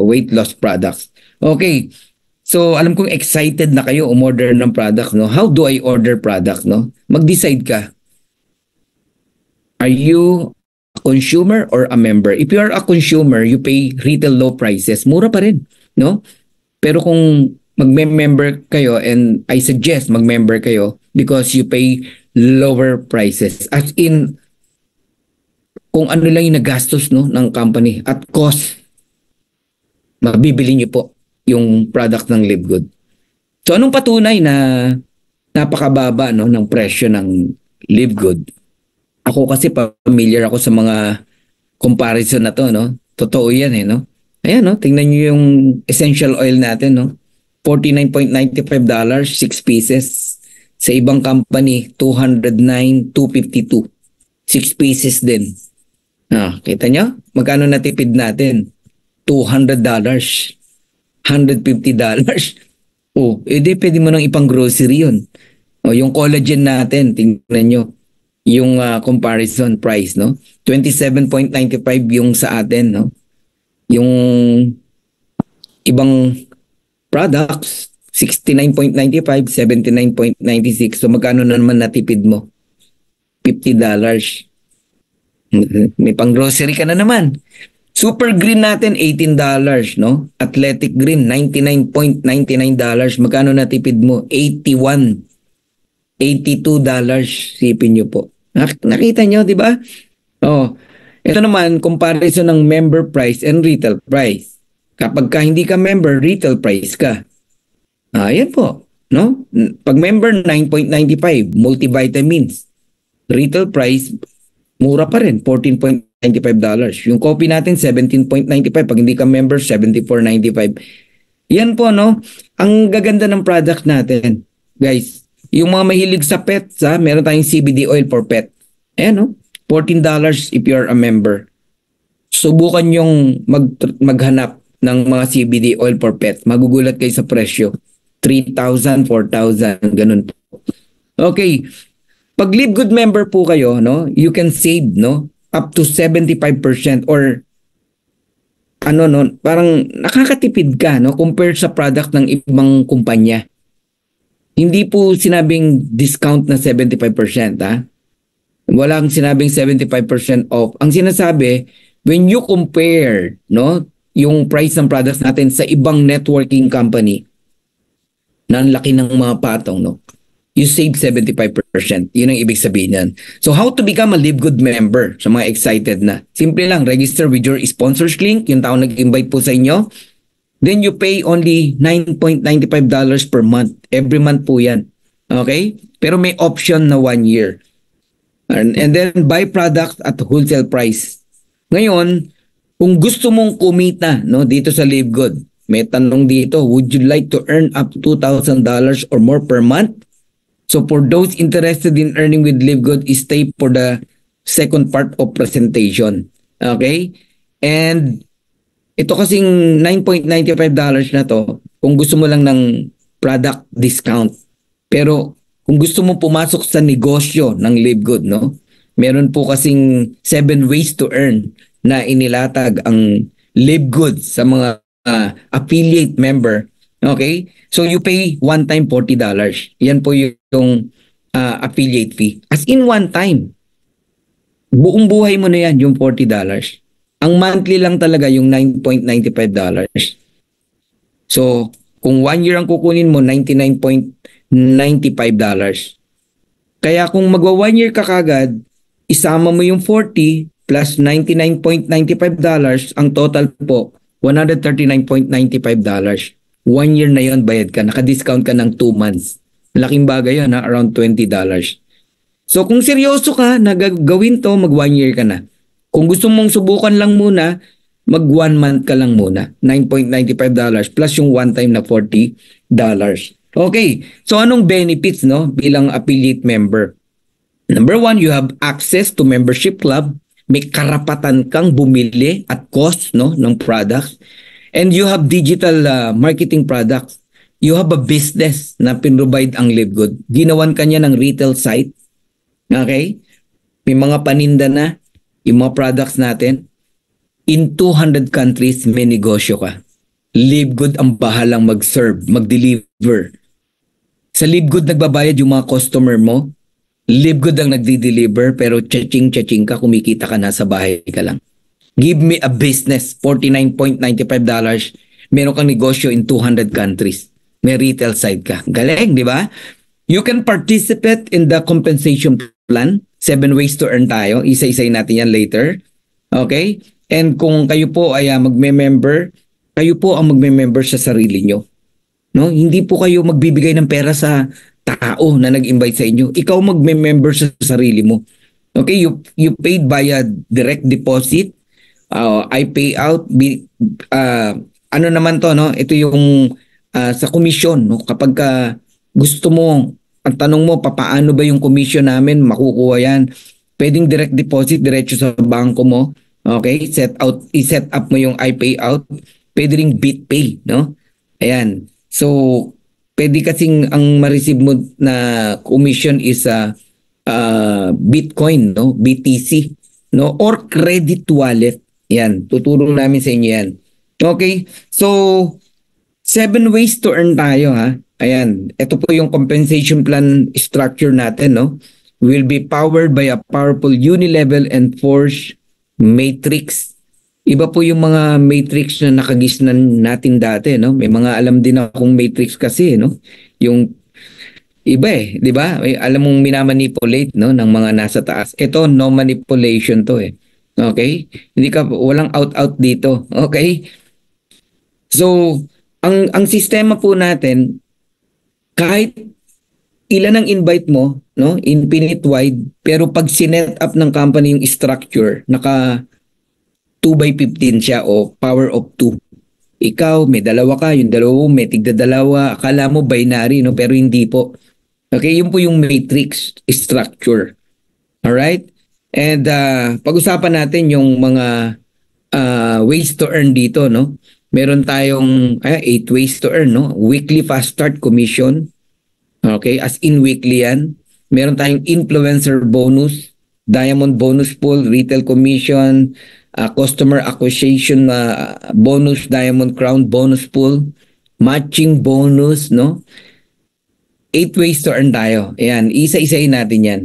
weight loss products. Okay. So, alam kong excited na kayo umorder ng product, no? How do I order product, no? Mag-decide ka. Are you a consumer or a member? If you are a consumer, you pay retail low prices. Mura pa rin, no? Pero kung mag-member kayo, and I suggest mag-member kayo because you pay lower prices. As in, kung ano lang yung nagastos, no, ng company at cost, mabibili niyo po yung product ng Live Good. So, anong patunay na napakababa, no, ng presyo ng Live Good? Ako kasi familiar ako sa mga comparison na to, no? Totoo yan, eh, no? Ayan, no? Tingnan niyo yung essential oil natin, no? $49.95, 6 pieces. Sa ibang company, $209, $252. 6 pieces din. Kita nyo? Magkano natipid natin? $200. $150. Oh, edi pwede mo nang ipang grocery yun. Oh, yung collagen natin, tingnan nyo. Yung comparison price, no? $27.95 yung sa atin, no? Yung ibang products, $69.95, $79.96. So magkano na naman natipid mo? $50. May pang grocery ka na naman. Super Green natin, $18, no? Athletic Green, $99.99. Magkano natipid mo? $81. $82. Sipin nyo po. Nakita nyo, di ba? Oh, ito naman, comparison ng member price and retail price. Kapag ka hindi ka member, retail price ka. Yan po, no? Pag member, $9.95, multivitamins. Retail price, mura pa rin, $14.95. Yung coffee natin, $17.95. Pag hindi ka member, $74.95. Yan po, no? Ang gaganda ng product natin, guys. Yung mga mahilig sa pets, meron tayong CBD oil for pet. Ayan, no? $14 if you're a member. Subukan yung maghanap ng mga CBD oil for pet. Magugulat kayo sa presyo. 3,000, 4,000, ganun po. Okay. Pag Live Good member po kayo, no, you can save, no, up to 75% or ano, no, parang nakakatipid ka, no, compared sa product ng ibang kumpanya. Hindi po sinabing discount na 75%, ha? Walang sinabing 75% off. Ang sinasabi, when you compare, no, yung price ng products natin sa ibang networking company, na ang laki ng mga patong, no, you save 75%. Yun ang ibig sabihin yan. So how to become a Live Good member sa mga excited na? Simple lang, register with your sponsors link, yung tao nag-invite po sa inyo. Then you pay only $9.95 per month. Every month po yan. Okay? Pero may option na 1 year. And then buy products at wholesale price. Ngayon, kung gusto mong kumita no, dito sa Live Good, may tanong dito, would you like to earn up to $2,000 or more per month? So for those interested in earning with Live Good, stay for the second part of presentation. Okay? And ito kasing $9.95 na to, kung gusto mo lang ng product discount. Pero kung gusto mo pumasok sa negosyo ng Live Good, no? Meron po kasing 7 ways to earn na inilatag ang Live Good sa mga affiliate member. Okay? So you pay one time $40. Yan po yung affiliate fee. As in one time. Buong buhay mo na yan yung $40. Ang monthly lang talaga yung $9.95. So kung 1 year ang kukunin mo, $99.95. Kaya kung magwa 1 year ka kagad, isama mo yung 40 plus $99.95, ang total po, $139.95. 1 year na yon bayad ka, naka-discount ka ng 2 months. Malaking bagay yun, around $20. So kung seryoso ka na gagawin to, mag 1 year ka na. Kung gusto mong subukan lang muna, mag 1 month ka lang muna. $9.95 plus yung one time na $40. Okay, so anong benefits no bilang affiliate member? Number 1, you have access to membership club. May karapatan kang bumili at cost no ng products. And you have digital marketing products. You have a business na pinrovide ang Live Good. Ginawan kanya ng retail site. Okay? May mga paninda na yung mga products natin. In 200 countries, may negosyo ka. Live Good ang bahalang mag-serve, mag-deliver. Sa Live Good nagbabayad yung mga customer mo. Live Good ang nagdi-deliver pero chaching-chaching ka, kumikita ka na sa bahay ka lang. Give me a business, $49.95. Meron kang negosyo in 200 countries. May retail side ka. Galing, di ba? You can participate in the compensation plan. 7 ways to earn tayo. Isa-isay natin yan later. Okay? And kung kayo po ay magme-member, kayo po ang magme-member sa sarili nyo. No? Hindi po kayo magbibigay ng pera sa tao na nag-invite sa inyo. Ikaw magme-member sa sarili mo. Okay? You paid via direct deposit. I pay out ano naman to no, ito yung sa commission no, kapag gusto mo, ang tanong mo papaano ba yung commission namin, makukuha yan, pwedeng direct deposit diretso sa bangko mo. Okay, i-set up mo yung I pay out, pwede ring BitPay no. Ayan, so pwede kasing ang ma-receive mo na commission is Bitcoin no, BTC no, or credit wallet. Yan, tuturo namin sa inyo yan. Okay, so 7 ways to earn tayo ha. Ayan, ito po yung compensation plan structure natin no. Will be powered by a powerful unilevel and force matrix. Iba po yung mga matrix na nakagisnan natin dati no. May mga alam din akong matrix kasi no. Yung iba di ba? Alam mong minamanipulate no ng mga nasa taas. Ito no manipulation to eh. Okay? Hindi ka walang out dito. Okay? So, ang sistema po natin kahit ilan ang invite mo, no? Infinite wide, pero pag sinet up ng company yung structure, naka 2x15 siya o power of 2. Ikaw, may dalawa ka, yung dalawa may tigda-dalawa, akala mo binary, no? Pero hindi po. Okay, yun po yung matrix structure. Alright? And pag-usapan natin yung mga ways to earn dito, no? Meron tayong 8 ways to earn, no? Weekly fast start commission. Okay, as in weekly yan. Meron tayong influencer bonus, diamond bonus pool, retail commission, customer acquisition bonus, diamond crown bonus pool, matching bonus, no? 8 ways to earn tayo. Ayan, isa-isayin natin yan.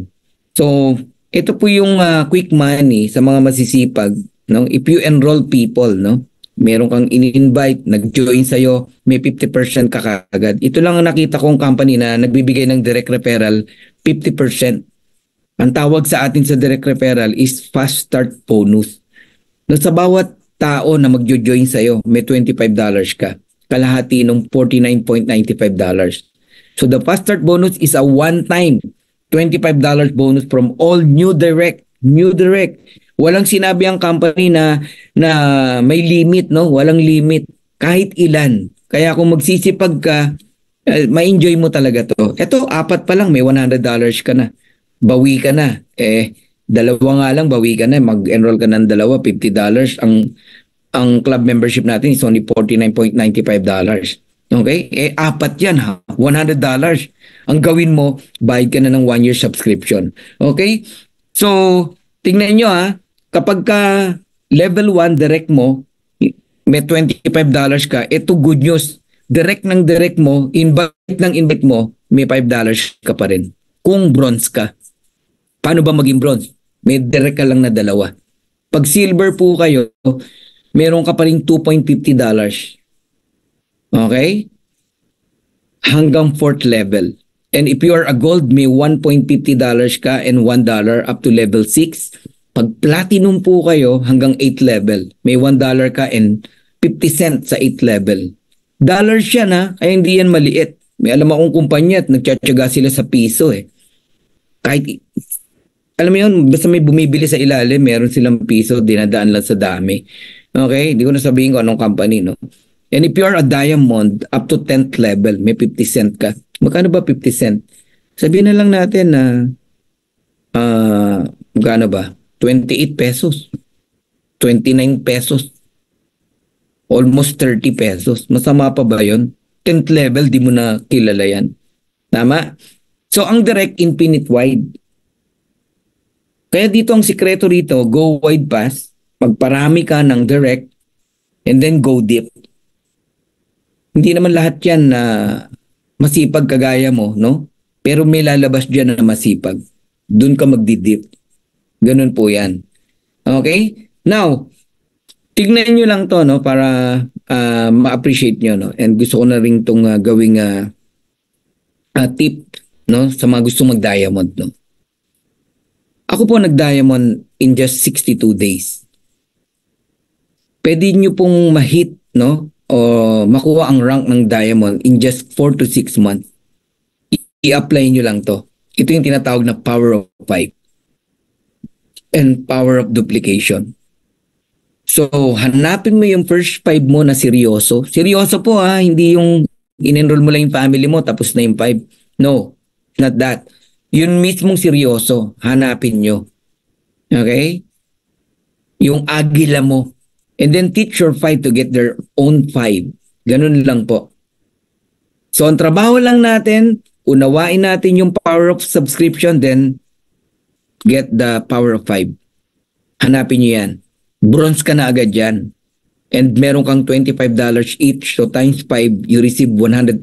So, ito po yung quick money sa mga masisipag, no? If you enroll people, no? meron kang in-invite, nag-join sa'yo, may 50% ka kagad. Ito lang ang nakita kong company na nagbibigay ng direct referral, 50%. Ang tawag sa atin sa direct referral is fast start bonus. No, sa bawat tao na mag-join sa'yo, may $25 ka. Kalahati ng $49.95. So the fast start bonus is a one-time $25 bonus from all new direct. New direct. Walang sinabi ang company na may limit, no? Walang limit. Kahit ilan. Kaya kung magsisipag ka, ma-enjoy mo talaga to. Ito, 4 pa lang, may $100 ka na. Bawi ka na. Dalawa nga lang, bawi ka na. Mag-enroll ka ng dalawa, $50. Ang club membership natin is only $49.95. Okay? 4 yan ha. $100. Ang gawin mo, bayad ka na ng 1-year subscription. Okay? So, tingnan nyo ha. Kapag ka level 1 direct mo, may $25 ka, ito good news. Direct ng direct mo, invite ng invite mo, may $5 ka pa rin. Kung bronze ka. Paano ba maging bronze? May direct ka lang na 2. Pag silver po kayo, meron ka pa rin $2.50. Okay? Hanggang 4th level. And if you are a gold, may $1.50 ka and $1 up to level 6. Pag platinum po kayo, hanggang 8th level. May $1 ka and 50 cents sa 8th level. Dollars siya na, ay hindi yan maliit. May alam akong kumpanya at nagtsatsaga sila sa piso eh. Kahit, alam mo yun, basta may bumibili sa ilalim, meron silang piso, dinadaan lang sa dami. Okay? Hindi ko na sabihin ko anong company, no? And if you are a diamond, up to 10th level, may 50 cent ka. Magkano ba 50 cent? Sabihin na lang natin na, magkano ba? 28 pesos. 29 pesos. Almost 30 pesos. Masama pa ba yun? 10th level, di mo na kilala yan. Tama? So, ang direct, infinite wide. Kaya dito ang sikreto rito, go wide pass, magparami ka ng direct, and then go deep. Hindi naman lahat yan na masipag kagaya mo, no? Pero may lalabas dyan na masipag. Doon ka magdi-deep. Ganun po yan. Okay? Now, tignan nyo lang to, no? Para ma-appreciate nyo, no? And gusto ko na rin itong gawing tip, no? Sa mga gusto mag-diamond, no? Ako po nag-diamond in just 62 days. Pwede nyo pong ma-hit, no? O makuha ang rank ng diamond in just 4 to 6 months. I-apply nyo lang to. Ito yung tinatawag na power of 5 and power of duplication. So, hanapin mo yung first 5 mo na seryoso. Seryoso po ha, hindi yung in-enroll mo lang yung family mo tapos na yung 5. No, not that. Yun mismong seryoso, hanapin nyo. Okay? Yung agila mo. And then teach your 5 to get their own 5. Ganun lang po. So, ang trabaho lang natin, unawain natin yung power of subscription, then get the power of 5. Hanapin nyo yan. Bronze ka na agad yan. And meron kang $25 each. So times 5, you receive $125.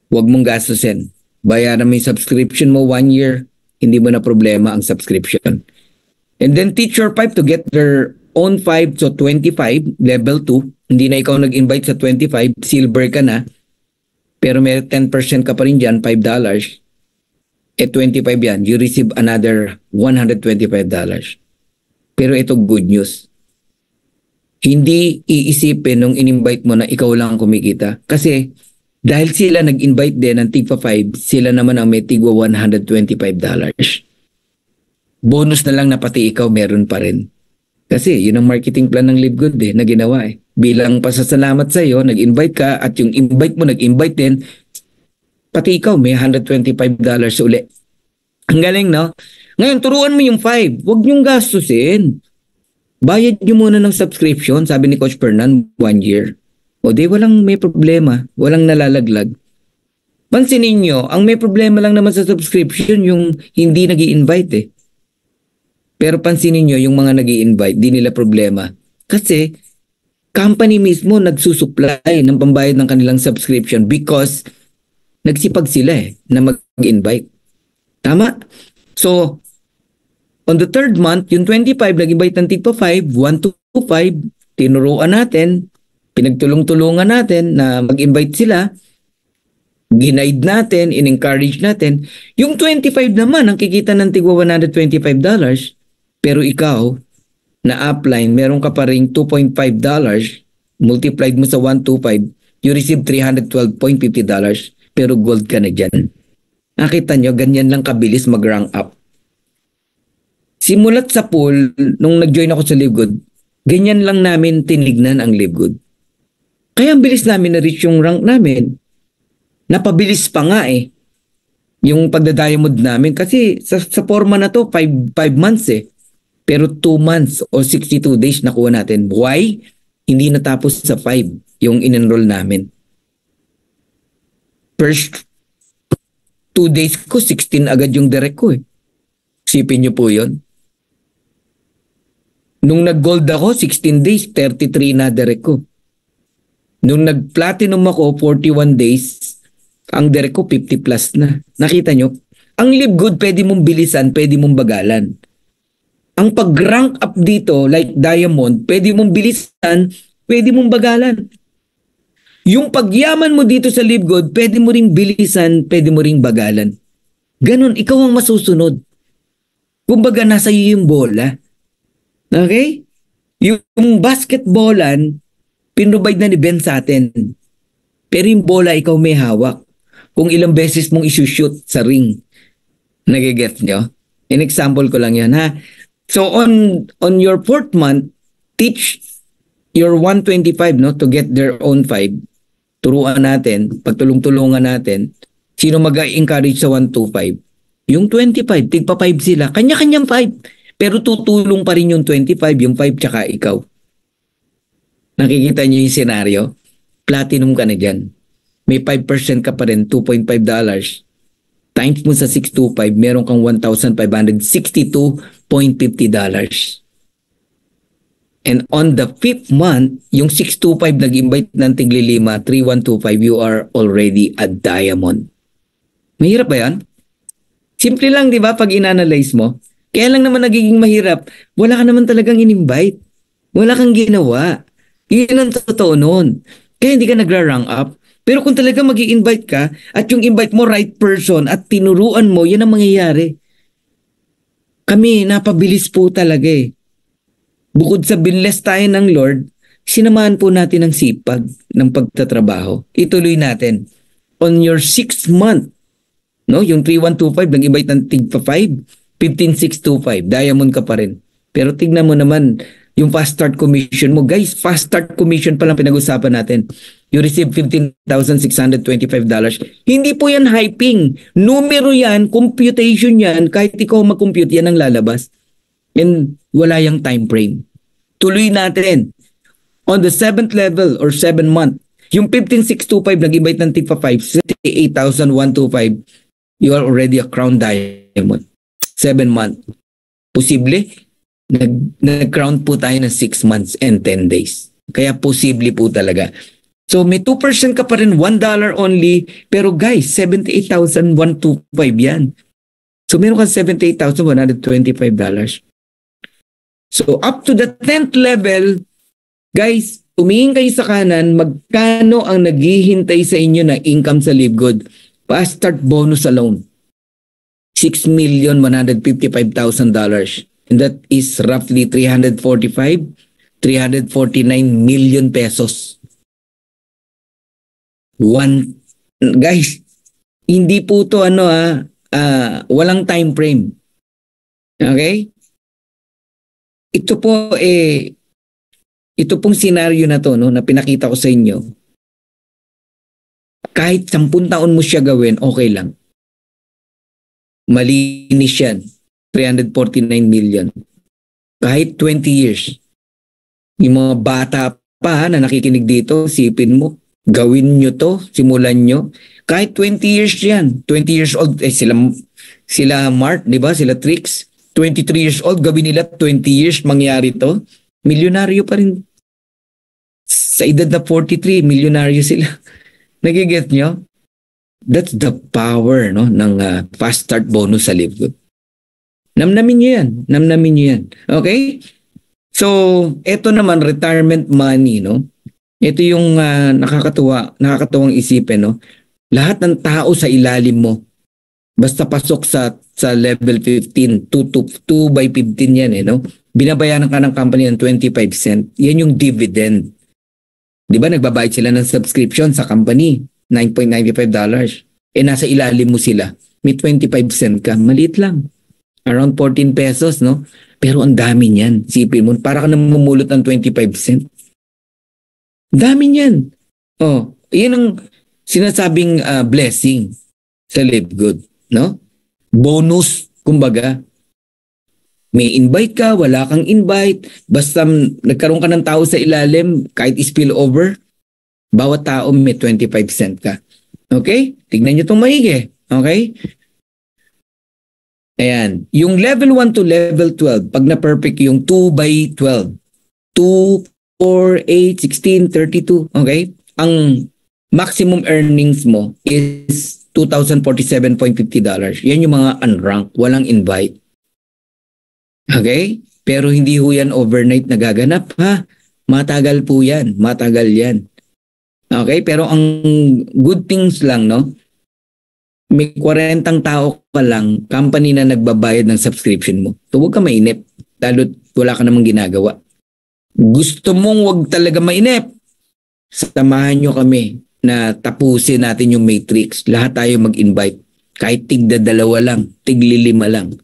Huwag mong gastusin. Bayaran mo yung subscription mo 1 year. Hindi mo na problema ang subscription. And then teach your 5 to get their own 5. So 25, level 2. Hindi na ikaw nag-invite sa 25. Silver ka na. Pero may 10% ka pa rin dyan, $5. 25 yan, you receive another $125. Pero ito good news. Hindi iisipin nung in-invite mo na ikaw lang kumikita. Kasi dahil sila nag-invite din ng tigpa 5, sila naman ang may tigwa $125. Bonus na lang na pati ikaw meron pa rin. Kasi yun ang marketing plan ng Live Good na ginawa eh. Bilang pasasalamat sa iyo, nag-invite ka at yung invite mo nag-invite din, pati ikaw may $125 uli. Ang galing, no? Ngayon, turuan mo yung 5. Huwag niyong gastusin. Bayad niyo muna ng subscription, sabi ni Coach Fernan, 1 year. O di, walang may problema. Walang nalalaglag. Pansinin niyo, ang may problema lang naman sa subscription, yung hindi nag-i-invite eh. Pero pansinin niyo, yung mga nag-i-invite, di nila problema. Kasi, company mismo nagsusupply ng pambayad ng kanilang subscription because nagsipag sila na mag-invite. Tama? So, on the 3rd month, yung 25, nag-invite ng tigpa 5, 1 to 5, tinuruan natin, pinagtulong-tulungan natin na mag-invite sila, ginaid natin, in-encourage natin. Yung 25 naman, ang kikita ng tigwa $125, pero ikaw, na upline, meron ka pa rin $2.5, multiplied mo sa 125, you receive $312.50, pero gold ka na dyan. Nakita nyo, ganyan lang kabilis mag-rank up. Simulat sa pool, nung nag-join ako sa Live Good, ganyan lang namin tinignan ang Live Good. Kaya ang bilis namin na-reach yung rank namin. Napabilis pa nga yung pagda-diamond namin. Kasi sa forma na to, 5 months Pero 2 months o 62 days nakuha natin. Why? Hindi natapos sa 5 yung in-enroll namin. First 2 days ko, 16 agad yung direct ko Sipin nyo po yun. Nung nag-gold ako, 16 days, 33 na direct ko. Nung nag-platinum ako, 41 days, ang direct ko 50 plus na. Nakita nyo? Ang Live Good, pwede mong bilisan, pwede mong bagalan. Ang pag-rank up dito, like diamond, pwede mong bilisan, pwede mong bagalan. Yung pagyaman mo dito sa Live Good, pwede mo ring bilisan, pwede mo ring bagalan. Ganon, ikaw ang masusunod. Kumbaga, nasa iyo yung bola. Okay? Yung basketballan, pinrovide na ni Ben sa atin. Pero yung bola, ikaw may hawak. Kung ilang beses mong isushoot sa ring. Nagigets nyo? In example ko lang yan, ha? So, on your 4th month, teach your 125, no, to get their own 5. Turuan natin, pagtulong-tulungan natin. Sino mag-encourage sa 125? Yung 25, tigpa 5 sila. Kanya-kanyang 5. Pero tutulong pa rin yung 25, yung 5 tsaka ikaw. Nakikita niyo yung senaryo? Platinum ka na dyan. May 5% ka pa rin, $2.5. Times mo sa 625, meron kang $1,562.50. And on the 5th month, yung 625 nag-invite ng tiglilima, 3125, you are already a diamond. Mahirap ba yan? Simple lang, di ba, pag in-analyze mo? Kaya lang naman nagiging mahirap, wala ka naman talagang in-invite. Wala kang ginawa. Yun ang totoo nun. Kaya hindi ka nagra-rank up. Pero kung talaga mag-i-invite ka, at yung invite mo right person, at tinuruan mo, yan ang mangyayari. Kami, napabilis po talaga Bukod sa binless tayo ng Lord, sinamahan po natin ang sipag ng pagtatrabaho. Ituloy natin. On your 6th month, no, yung 3125, nag-invite ng tigpa 5, 15625, diamond ka pa rin. Pero tignan mo naman, yung fast start commission mo. Guys, fast start commission pa lang pinag-usapan natin. You receive $15,625. Hindi po yan hyping. Numero yan, computation yan. Kahit ikaw mag-compute, yan ang lalabas. And wala yung time frame. Tuloy natin. On the 7th level or 7th month, yung 15625 nag-invite ng tigpa 5, 68,125, you are already a crown diamond. 7 months. Posible, nag-crown po tayo ng 6 months and 10 days. Kaya posible po talaga. So may 2% ka pa rin, $1 only. Pero guys, 78,125 yan. So meron ka $78,125. So up to the 10th level, guys, tumingin kayo sa kanan, magkano ang naghihintay sa inyo na income sa Live Good? Fast start bonus alone. $6,155,000. And that is roughly 349 million pesos. Guys, hindi po to walang time frame. Okay? Ito pong scenario na to, no, na pinakita ko sa inyo. Kahit 10 taon mo siya gawin, okay lang. Malinis yan. 349 million. Kahit 20 years. Yung mga bata pa na nakikinig dito, sipin mo, gawin nyo to, simulan nyo. Kahit 20 years yan. 20 years old, sila Mart, di ba? Sila Trix. 23 years old, gawin nila 20 years, mangyari to. Milyonaryo pa rin. Sa edad na 43, milyonaryo sila. Nagiget nyo? That's the power, no, ng fast start bonus sa Live Good. Namnamin nyo yan. Okay? So, ito naman, retirement money, no? Ito yung nakakatuwang isipin, no? Lahat ng tao sa ilalim mo, basta pasok sa level 15, 2 by 15 yan, no? Binabayaran ka ng company ng 25 cent. Yan yung dividend. Di ba, nagbabayad sila ng subscription sa company, $9.95. Nasa ilalim mo sila. May 25 cent ka. Maliit lang. Around 14 pesos, no? Pero ang dami niyan. Sipin mo, para ka namumulot ng 25 cent. Dami niyan. Oh, yan ang sinasabing blessing sa Live Good, no? Bonus, kumbaga. May invite ka, wala kang invite, basta nagkaroon ka ng tao sa ilalim, kahit spillover, bawat tao may 25 cent ka. Okay? Tignan nyo itong maigi. Okay? Ayan. Yung level 1 to level 12, pag na-perfect yung 2 by 12, 2, 4, 8, 16, 32, okay? Ang maximum earnings mo is $2,047.50. Yan yung mga unranked, walang invite. Okay? Pero hindi ho yan overnight nagaganap, ha? Matagal po yan. Matagal yan. Okay? Pero ang good things lang, no? May 40 tao ka lang, company na nagbabayad ng subscription mo. So huwag ka mainip. Lalo't wala ka namang ginagawa. Gusto mong wag talaga mainip. Samahan nyo kami na tapusin natin yung matrix. Lahat tayo mag-invite. Kahit tig-2 lang, tig-5 lang.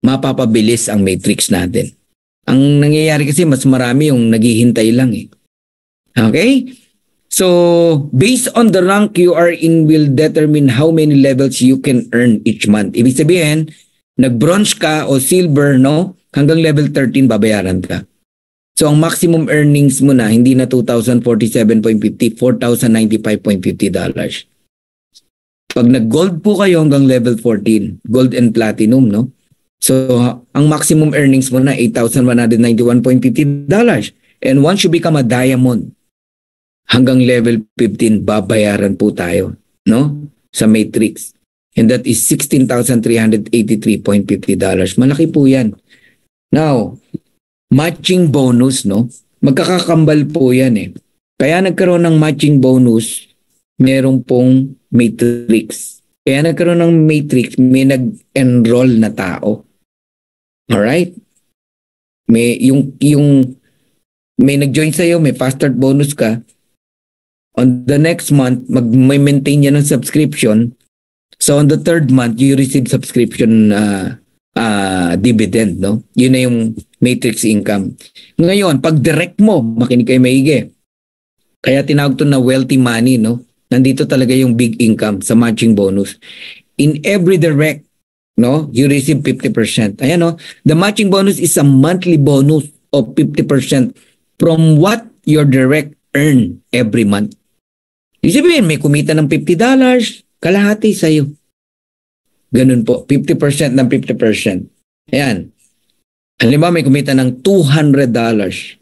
Mapapabilis ang matrix natin. Ang nangyayari kasi mas marami yung naghihintay lang eh. Okay? So, based on the rank you are in will determine how many levels you can earn each month. Ibig sabihin, nag-bronze ka o silver, no? Hanggang level 13 babayaran ka. So, ang maximum earnings mo na, hindi na $2,047.50, $4,095.50. Pag nag-gold po kayo hanggang level 14, gold and platinum, no? So, ang maximum earnings mo na $8,191.50. And once you become a diamond, hanggang level 15, babayaran po tayo, no? Sa matrix. And that is $16,383.50. Malaki po yan. Now, matching bonus, no? Magkakakambal po yan eh. Kaya nagkaroon ng matching bonus, merong pong matrix. Kaya nagkaroon ng matrix, may nag-enroll na tao. Alright? May may nag-join sa'yo, may fast start bonus ka. On the next month, may maintain yan ng subscription. So on the 3rd month, you receive subscription dividend, no? Yun na yung matrix income. Ngayon, pag direct mo, makinig kayo maigi. Kaya tinawag to na wealthy money, no? Nandito talaga yung big income sa matching bonus. In every direct, no, you receive 50%. Ayan, no? The matching bonus is a monthly bonus of 50% from what your direct earn every month. Ibig sabihin, may kumita ng $50, kalahati sa'yo. Ganun po, 50% ng 50%. Ayan. Halimbawa, may kumita ng $200.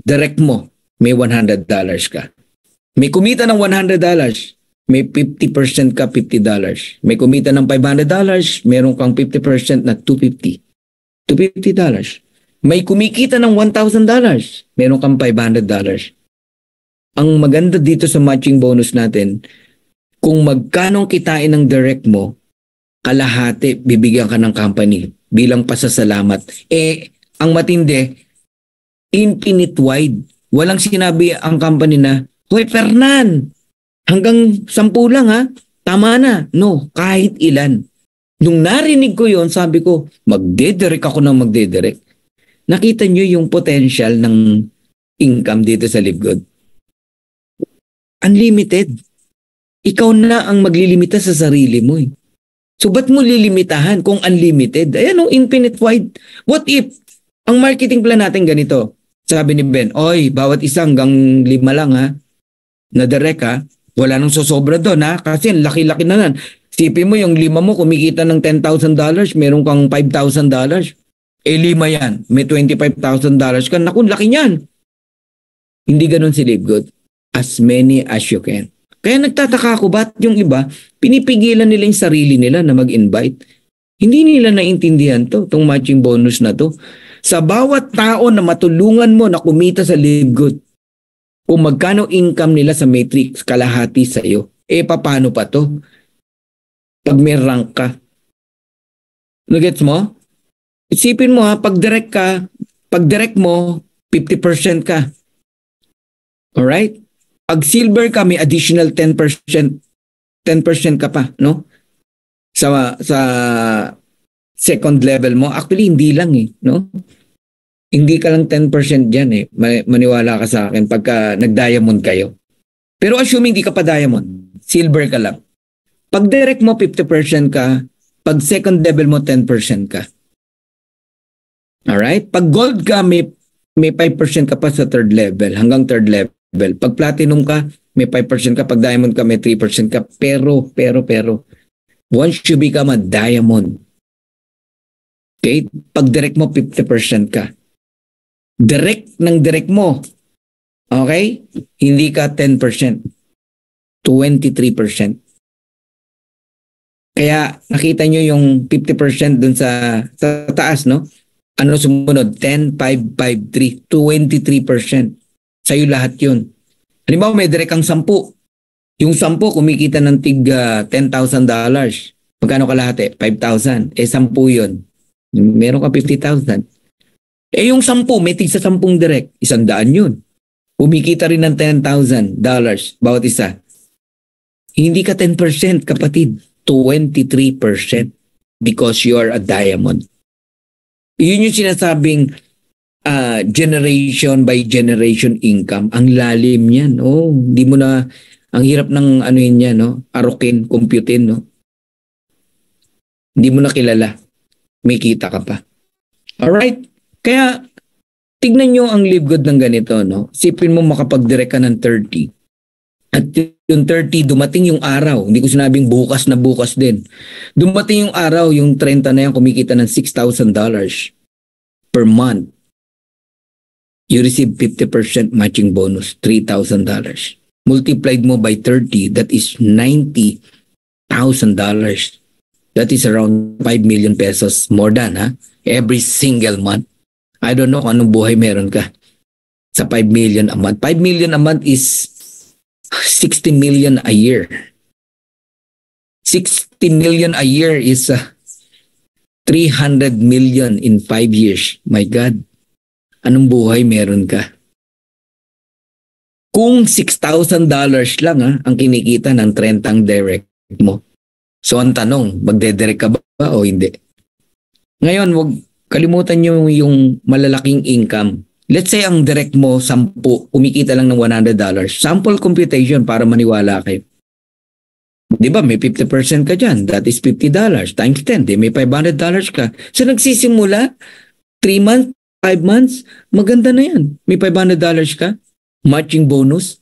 Direct mo, may $100 ka. May kumita ng $100, may 50% ka, $50. May kumita ng $500, meron kang 50% na $250. $250. May kumikita ng $1,000, meron kang $500. Ang maganda dito sa matching bonus natin, kung magkano kitain ng direct mo, kalahati bibigyan ka ng company bilang pasasalamat. Ang matindi, infinite wide. Walang sinabi ang company na, "Hoy Fernan, hanggang 10 lang ha, tama na." No, kahit ilan. Nung narinig ko yon, sabi ko, magdedirect ako ng magdedirect. Nakita nyo yung potential ng income dito sa Live Good. Unlimited. Ikaw na ang maglilimita sa sarili mo eh. So ba't mo lilimitahan kung unlimited? Ayan o, infinite wide. What if ang marketing plan natin ganito? Sabi ni Ben, oy, bawat isang hanggang 5 lang ha. Na direct ha. Wala nang sosobra doon ha. Kasi laki-laki na nan. Sipin mo yung 5 mo kumikita ng $10,000, meron kang $5,000. 5 yan. May $25,000 ka. Naku, laki niyan. Hindi ganun si Live Good. As many as you can. Kaya nagtataka ako, ba't yung iba, pinipigilan nila yung sarili nila na mag-invite. Hindi nila naintindihan to, itong matching bonus na to. Sa bawat tao na matulungan mo na kumita sa Live Good, kung magkano income nila sa matrix, kalahati sa iyo. Paano pa to? Pag may rank ka. Nagets mo? Isipin mo pag direct mo, 50% ka. Alright? Pag silver ka, may additional 10% ka pa, no? Sa second level mo. Actually, hindi lang no? Hindi ka lang 10% dyan Maniwala ka sa akin pagka nag-diamond kayo. Pero assuming hindi ka pa diamond, silver ka lang. Pag direct mo, 50% ka. Pag second level mo, 10% ka. Alright? Pag gold ka, may 5% ka pa sa third level, hanggang third level. Pag platinum ka, may 5% ka. Pag diamond ka, may 3% ka. Pero, once you become a diamond, okay, pag direct mo, 50% ka. Direct mo, okay, hindi ka 10%, 23%. Kaya nakita nyo yung 50% dun sa taas, no? Ano sumunod? 10, 5, 5, 3, 23%. Sa'yo lahat yun. Halimbawa, may direct kang 10. Yung 10, kumikita ng tig $10,000. Magkano kalahati? 5,000. 10 yun. Meron ka 50,000. Yung 10, may tig sa 10 direct. 100 yun. Kumikita rin ng $10,000 bawat isa. Hindi ka 10%, kapatid. 23% because you are a diamond. Yun yung sinasabing generation by generation income. Ang lalim yan. Hindi mo na, ang hirap ng no? Arukin, computein, no? Hindi mo na kilala. May kita ka pa. Alright? Kaya, tignan nyo ang Live Good ng ganito, no? Sipin mo makapag-direct ka ng 30. At yung 30, dumating yung araw. Hindi ko sinabing bukas na bukas din. Dumating yung araw, yung 30 na yan, kumikita ng $6,000 per month. You receive 50% matching bonus, $3,000. Multiplied mo by 30, that is $90,000. That is around 5 million pesos more than, every single month. I don't know kung anong buhay meron ka sa 5 million a month. 5 million a month is 60 million a year. 60 million a year is 300 million in 5 years. My God. Anong buhay meron ka? Kung $6,000 lang ang kinikita ng 30 direct mo. So ang tanong, magde-direct ka ba o hindi? Ngayon, wag kalimutan nyo yung malalaking income. Let's say ang direct mo 10, kumikita lang ng $100. Sample computation para maniwala kayo. Di ba may 50% ka dyan? That is $50 times 10. Di may $500 ka. So nagsisimula, 3 months, 5 months, maganda na yan. May $500 ka. Matching bonus.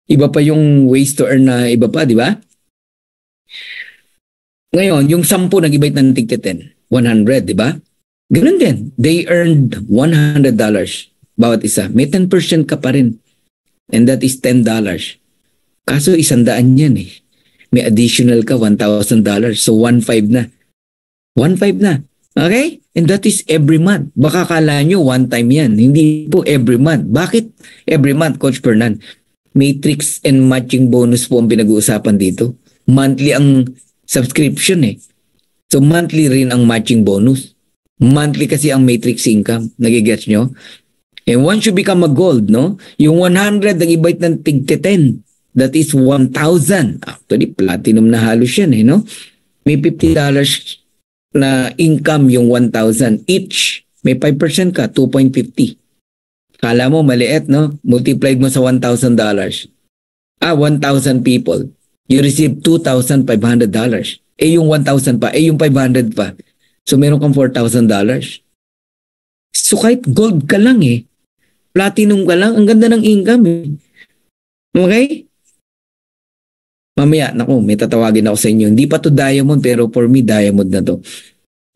Iba pa yung ways to earn na iba pa, di ba? Ngayon, yung 10 nag-ibait ng tig 10. 100, di ba? Ganun din. They earned $100 bawat isa. May 10% ka pa rin. And that is $10. Kaso 100 yan eh. May additional ka $1,000. So 1,500 na. 1,500 na. Okay? And that is every month. Baka kala nyo one time yan. Hindi po every month. Bakit every month, Coach Fernan? Matrix and matching bonus po ang pinag-uusapan dito. Monthly ang subscription eh. So monthly rin ang matching bonus. Monthly kasi ang matrix income. Nagigets nyo? And once you become a gold, no? Yung 100 nag-ibait ng tig 10. That is 1,000. Actually, platinum na halos yan eh, no? May $50 na income yung 1,000 each. May 5% ka, 2.50. Kala mo maliit, no? Multiplied mo sa $1,000. 1,000 people. You receive $2,500. Yung 1,000 pa, yung 500 pa. So meron kang $4,000. So kahit gold ka lang eh, platinum ka lang, ang ganda ng income eh. Okay? Mamaya, naku, may tatawagin ako sa inyo. Hindi pa to diamond, pero for me, diamond na to.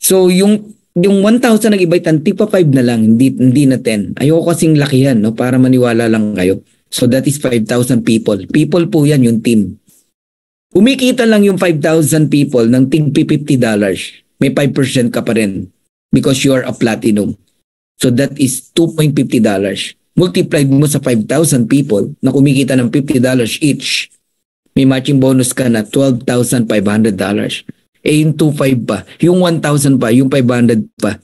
So yung 1,000 nag-ibait, tigpa 5 na lang, hindi na 10. Ayoko kasing lakihan, no? Para maniwala lang kayo. So that is 5,000 people. People po yan, yung team. Kumikita lang yung 5,000 people ng tig $50. May 5% ka pa rin because you are a platinum. So that is $2.50. Multiplied mo sa 5,000 people na kumikita ng $50 each. May matching bonus ka na $12,500. Yung 2,500 pa, yung 1,000 pa, yung 500 pa.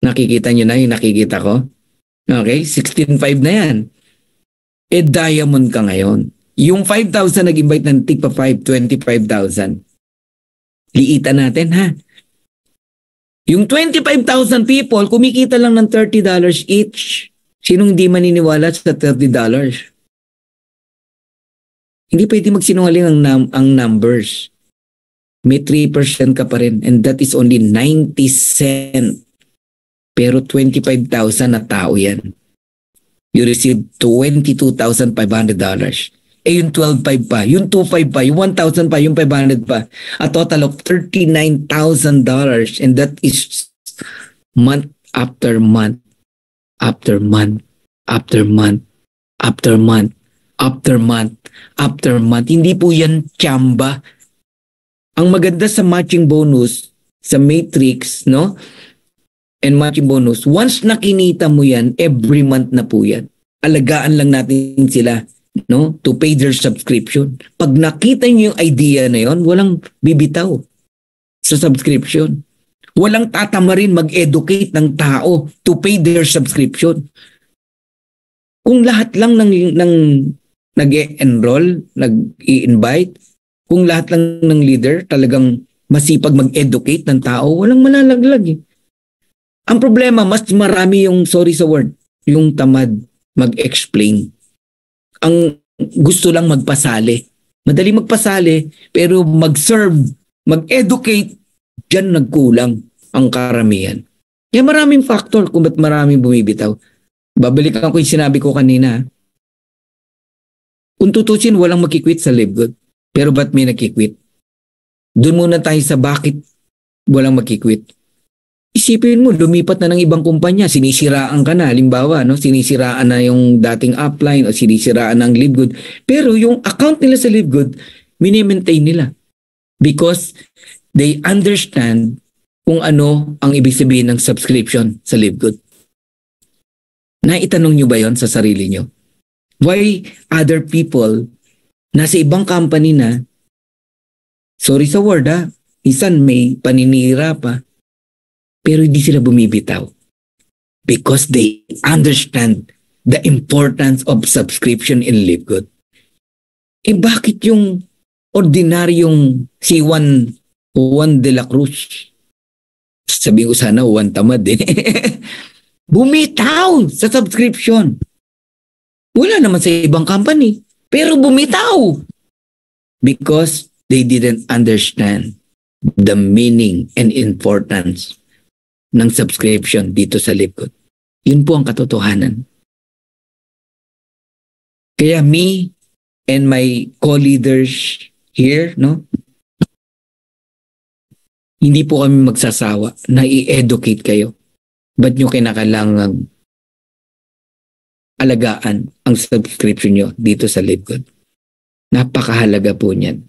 Nakikita nyo na yung nakikita ko? Okay, 16,500 na yan. Diamond ka ngayon. Yung 5,000 nag-invite ng tigpa 25,000. Liitan natin ha. Yung 25,000 people, kumikita lang ng $30 each. Sinong hindi maniniwala sa $30? Hindi pwede magsinungaling ang numbers. May 3% ka pa rin and that is only 90 cents. Pero 25,000 na tao yan. You receive $22,500. Yung 12,500 pa, yung 2,500 pa, yung 1,000 pa, yung 500 pa. A total of $39,000 and that is month after month, after month, after month, after month, after month, after month. Hindi po yan tsamba. Ang maganda sa matching bonus, sa matrix, no? And matching bonus, once nakinita mo yan, every month na po yan. Alagaan lang natin sila, no? To pay their subscription. Pag nakita nyo yung idea na yon, walang bibitaw sa subscription. Walang tatamarin mag-educate ng tao to pay their subscription. Kung lahat lang ng nag-enroll, nag-i-invite, kung lahat lang ng leader talagang masipag mag-educate ng tao, walang malalaglag eh. Ang problema, mas marami yung, sorry sa word, yung tamad mag-explain. Ang gusto lang magpasali. Madali magpasali, pero mag-serve, mag-educate, dyan nagkulang ang karamihan. Kaya maraming factor kung ba't maraming bumibitaw. Babalikan ko yung sinabi ko kanina. Kung tutusin, walang makikwit sa Live Good. Pero ba't may nakikwit? Doon muna tayo sa bakit walang makikwit. Isipin mo, lumipat na ng ibang kumpanya, sinisiraan ka na, halimbawa, no? Sinisiraan na yung dating upline o sinisiraan ng Live Good. Pero yung account nila sa Live Good, mini-maintain nila. Because they understand kung ano ang ibig sabihin ng subscription sa Live Good. Naitanong nyo ba yon sa sarili nyo? Why other people nasa ibang company na, sorry sa word ha, isan may paninira pa, pero hindi sila bumibitaw. Because they understand the importance of subscription in Live Good. Bakit yung ordinaryong si Juan de la Cruz, sabi ko sana Juan Tamad bumitaw sa subscription? Wala naman sa ibang company. Pero bumitaw because they didn't understand the meaning and importance ng subscription dito sa Live Good. Yun po ang katotohanan. Kaya me and my co-leaders here, no? Hindi po kami magsasawa na i-educate kayo. Ba't nyo kinakailangang alagaan ang subscription nyo dito sa Live Good? Napakahalaga po niyan.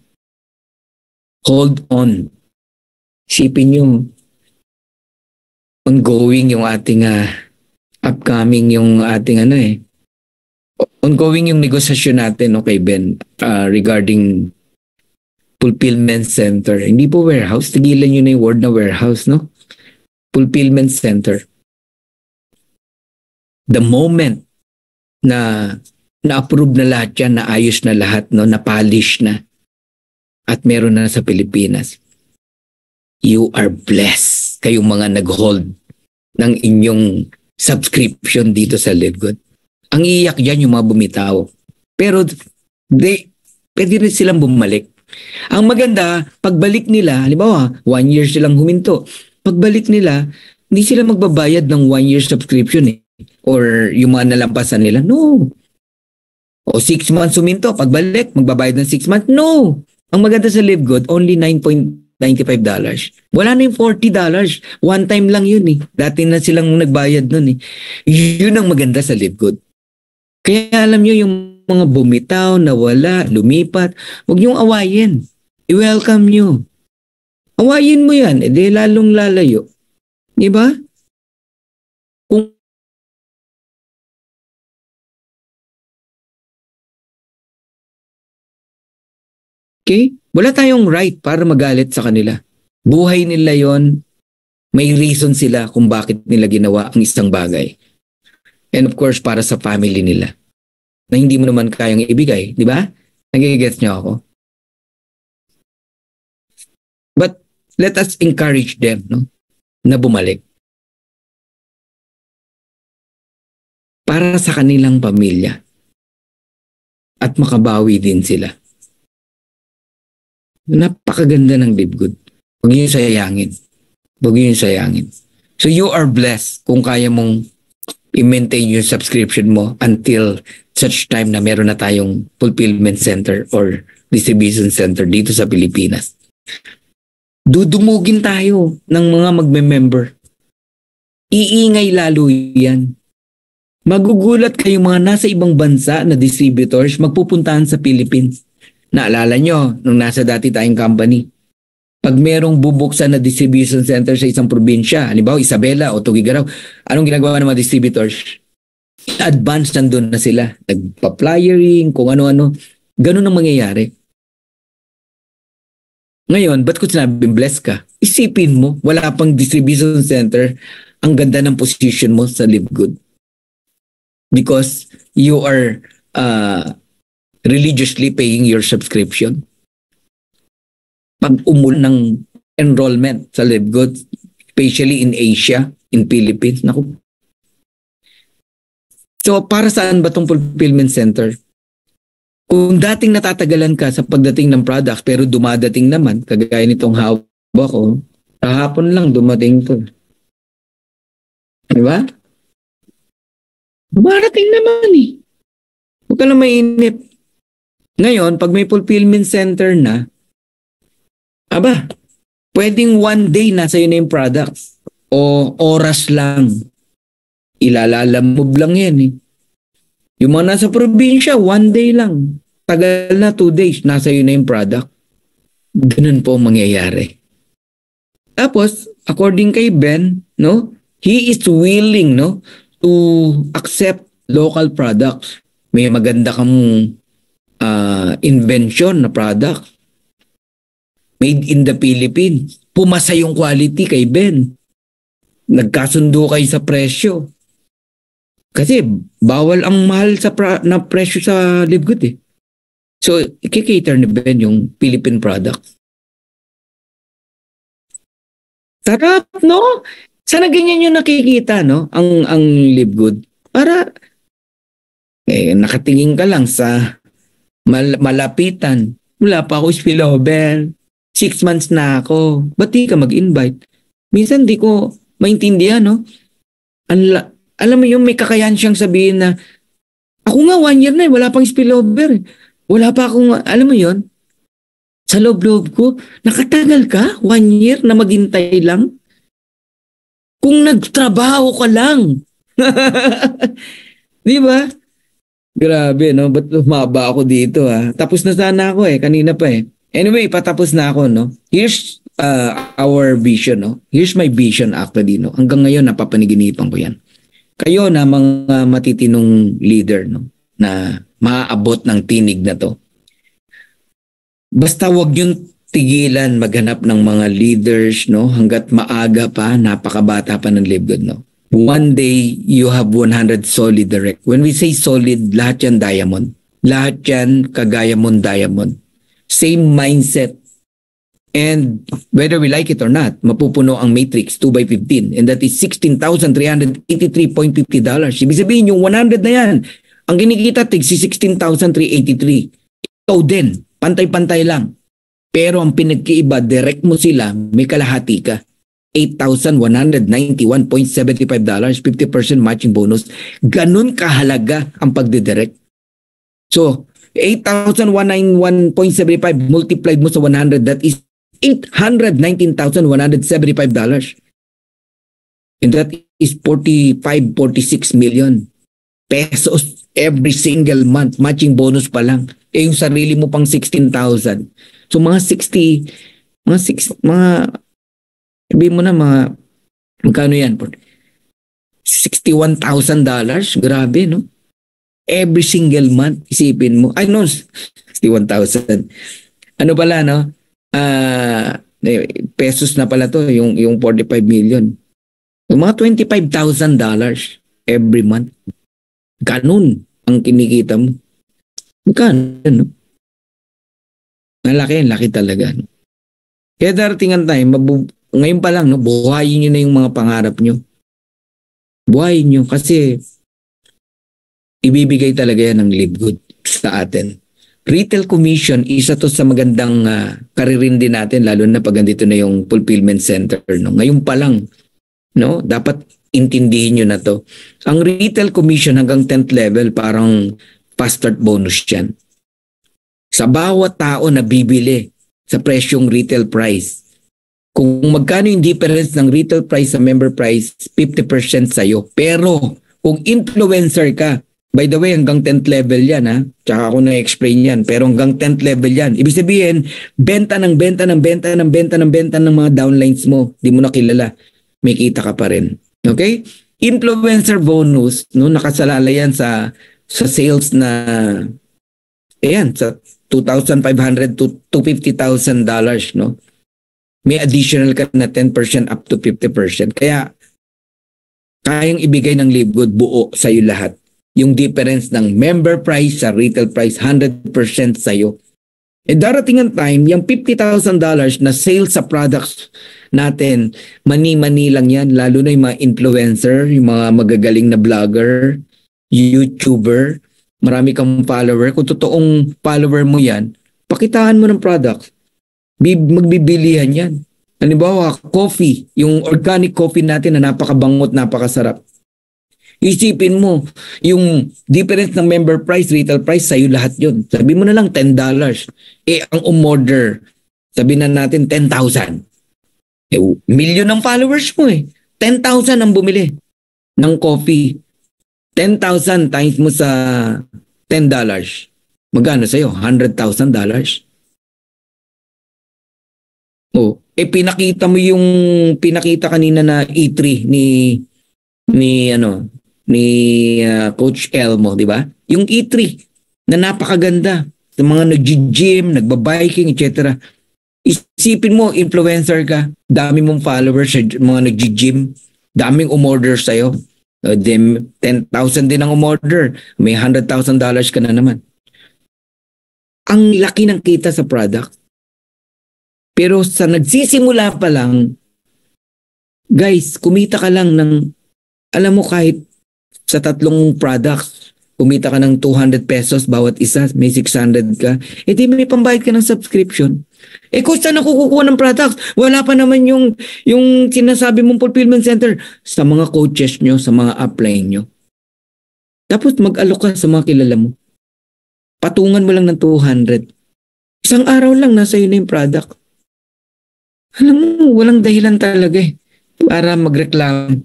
Hold on. Isipin nyo, ongoing yung ating upcoming yung ating ongoing yung negosasyon natin, okay Ben, regarding fulfillment center. Hindi po warehouse, tigilan nyo na yung word na warehouse, no? Fulfillment center. The moment na na-approve na lahat yan, naayos na lahat, no? Na-polish na, at meron na sa Pilipinas, you are blessed. Kayong mga nag-hold ng inyong subscription dito sa Live Good. Ang iiyak dyan yung mga bumitaw. Pero pwede rin silang bumalik. Ang maganda, pagbalik nila, halimbawa, 1 year silang huminto. Pagbalik nila, hindi sila magbabayad ng 1 year subscription or yung mga nalampasan nila. No. O 6 months huminto, pagbalik, magbabayad ng 6 months. No. Ang maganda sa Live Good, only $9.95. Wala na yung $40. One time lang yun Dati na silang nagbayad nun Yun ang maganda sa Live Good. Kaya alam nyo yung mga bumitaw, nawala, lumipat, huwag niyong awayin. I-welcome nyo. Awayin mo yan, edi lalong lalayo. Diba? Kung Okay? Wala tayong right para magalit sa kanila. Buhay nila yon, may reason sila kung bakit nila ginawa ang isang bagay. And of course, para sa family nila. Na hindi mo naman kayang ibigay, di ba? Nagigets niyo ako? But let us encourage them, no? Na bumalik. Para sa kanilang pamilya. At makabawi din sila. Napakaganda ng Live Good. Huwag niyo sayangin. Huwag niyo sayangin. So you are blessed kung kaya mong i-maintain yung subscription mo until such time na meron na tayong fulfillment center or distribution center dito sa Pilipinas. Dudumugin tayo ng mga magme-member. Iingay lalo yan. Magugulat kayo mga nasa ibang bansa na distributors magpupuntahan sa Philippines. Naalala nyo, nung nasa dati tayong company, pag merong bubuksan na distribution center sa isang probinsya, halimbawa Isabela o Tugigaraw, anong ginagawa ng mga distributors? Advance nandun na sila. Nagpa-flyering, kung ano-ano. Ganun ang mangyayari. Ngayon, ba't ko sinabing blessed ka? Isipin mo, wala pang distribution center, ang ganda ng position mo sa Live Good. Because you are religiously paying your subscription. Pag ng enrollment sa Live Good, especially in Asia, in Philippines, naku. So, para saan ba itong fulfillment center? Kung dating natatagalan ka sa pagdating ng products, pero dumadating naman, kagaya nitong hawak ko, kahapon lang dumating to. Diba? Dumarating naman eh. Huwag ka lang mainip. Ngayon, pag may fulfillment center na, pwedeng one day nasa yun na yung products. O oras lang. Ilalalamove lang yan eh. Yung mga nasa probinsya, one day lang. Tagal na 2 days, nasa yun na yung product. Ganun po mangyayari. Tapos, according kay Ben, no, he is willing, no, to accept local products. May maganda kang invention na product. Made in the Philippines. Pumasa yung quality kay Ben. Nagkasundo kayo sa presyo. Kasi bawal ang mahal na presyo sa Live Good eh. So, ikikater ni Ben yung Philippine product. Sarap, no? Sana ganyan yung nakikita, no? Ang Live Good. Para, nakatingin ka lang sa malapitan. Wala pa ako spillover. 6 months na ako. Ba't di ka mag-invite? Minsan di ko maintindihan, no? Alam mo yung may kakayahan siyang sabihin na, ako nga 1 year na wala pang spillover. Wala pa akong, alam mo yon, sa loob-loob ko, nakatagal ka 1 year na maghintay lang? Kung nagtrabaho ka lang. Di ba? Grabe, no? Ba't humaba ako dito, ha? Tapos na sana ako kanina pa Anyway, patapos na ako, no? Here's our vision, no? Here's my vision actually, no? Hanggang ngayon, napapaniginipan ko yan. Kayo na mga matitinong leader, no? Na maaabot ng tinig na to. Basta wag yung tigilan maghanap ng mga leaders, no? Hanggat maaga pa, napakabata pa ng Live Good, no? One day, you have 100 solid direct. When we say solid, lahat yan diamond. Lahat yan kagaya mong diamond. Same mindset. And whether we like it or not, mapupuno ang matrix 2x15. And that is $16,383.50. Ibig sabihin yung 100 na yan, ang kinikita tig si $16,383. Ikaw din, pantay-pantay lang. Pero ang pinagkiiba, direct mo sila, may kalahati ka. $8,191.75, 50% matching bonus. Ganun kahalaga ang pagdidirect. So, 8,191.75 multiplied mo sa 100, that is $819,175. And that is 46 million pesos every single month. Matching bonus pa lang. Yung sarili mo pang 16,000. So mga sabihin mo na magkano yan? $61,000. Grabe, no? Every single month, isipin mo. I know, 61,000. Ano pala, no? Pesos na pala to, yung 45 million. Yung mga $25,000 every month. Ganun ang kinikita mo. Magkano, no? Ang laki talaga. No? Kaya darating ang time, ngayon pa lang, no, buhayin nyo na yung mga pangarap nyo. Buhayin nyo kasi ibibigay talaga yan ng Live Good sa atin. Retail commission, isa to sa magandang karirin din natin, lalo na pag andito na yung fulfillment center. No? Ngayon pa lang, no, dapat intindihin nyo na to. Ang retail commission hanggang 10th level, parang fast start bonus yan. Sa bawat tao na bibili sa presyong retail price, kung magkano yung difference ng retail price sa member price, 50% sa'yo. Pero kung influencer ka, by the way, hanggang 10th level yan, ha? Tsaka ako na-explain yan. Pero hanggang 10th level yan. Ibig sabihin, benta ng mga downlines mo. Di mo na kilala. May kita ka pa rin. Okay? Influencer bonus, no, nakasalala yan sa sales na, sa $2,500 to $50,000, no? May additional ka na 10% up to 50%. Kaya, kayang ibigay ng Live Good buo sa'yo lahat. Yung difference ng member price sa retail price, 100% sa'yo. Darating ang time, yung $50,000 na sales sa products natin, mani-mani lang yan, lalo na yung mga influencer, yung mga magagaling na vlogger, YouTuber, marami kang follower. Kung totoong follower mo yan, pakitaan mo ng product. Magbibilihan yan. Halimbawa, coffee, yung organic coffee natin na napakabangot, napakasarap. Isipin mo, yung difference ng member price, retail price, sa'yo lahat yun. Sabi mo na lang $10. Ang umorder, sabi na natin 10,000. Million ang followers mo 10,000 ang bumili ng coffee. 10,000 times mo sa $10. Magkano sa'yo? $100,000. Pinakita kanina na E3 ni Coach Elmo, di ba? Yung E3 na napakaganda sa mga nag-gym, nagba-biking, etc. Isipin mo, influencer ka, dami mong followers sa mga nag-gym, daming umorder sa'yo. 10,000 din ang umorder, may $100,000 ka na naman. Ang laki ng kita sa product. Pero sa nagsisimula pa lang, guys, kumita ka lang ng, alam mo, kahit sa 3 products, kumita ka ng 200 pesos bawat isa, may 600 ka, di may pambayad ka ng subscription. Kung saan nakukuha ng products? Wala pa naman yung sinasabi mong fulfillment center sa mga coaches nyo, sa mga upline nyo. Tapos mag-alok ka sa mga kilala mo. Patungan mo lang ng 200. Isang araw lang, nasa iyo na yung product. Alam mo, walang dahilan talaga para magreklamo.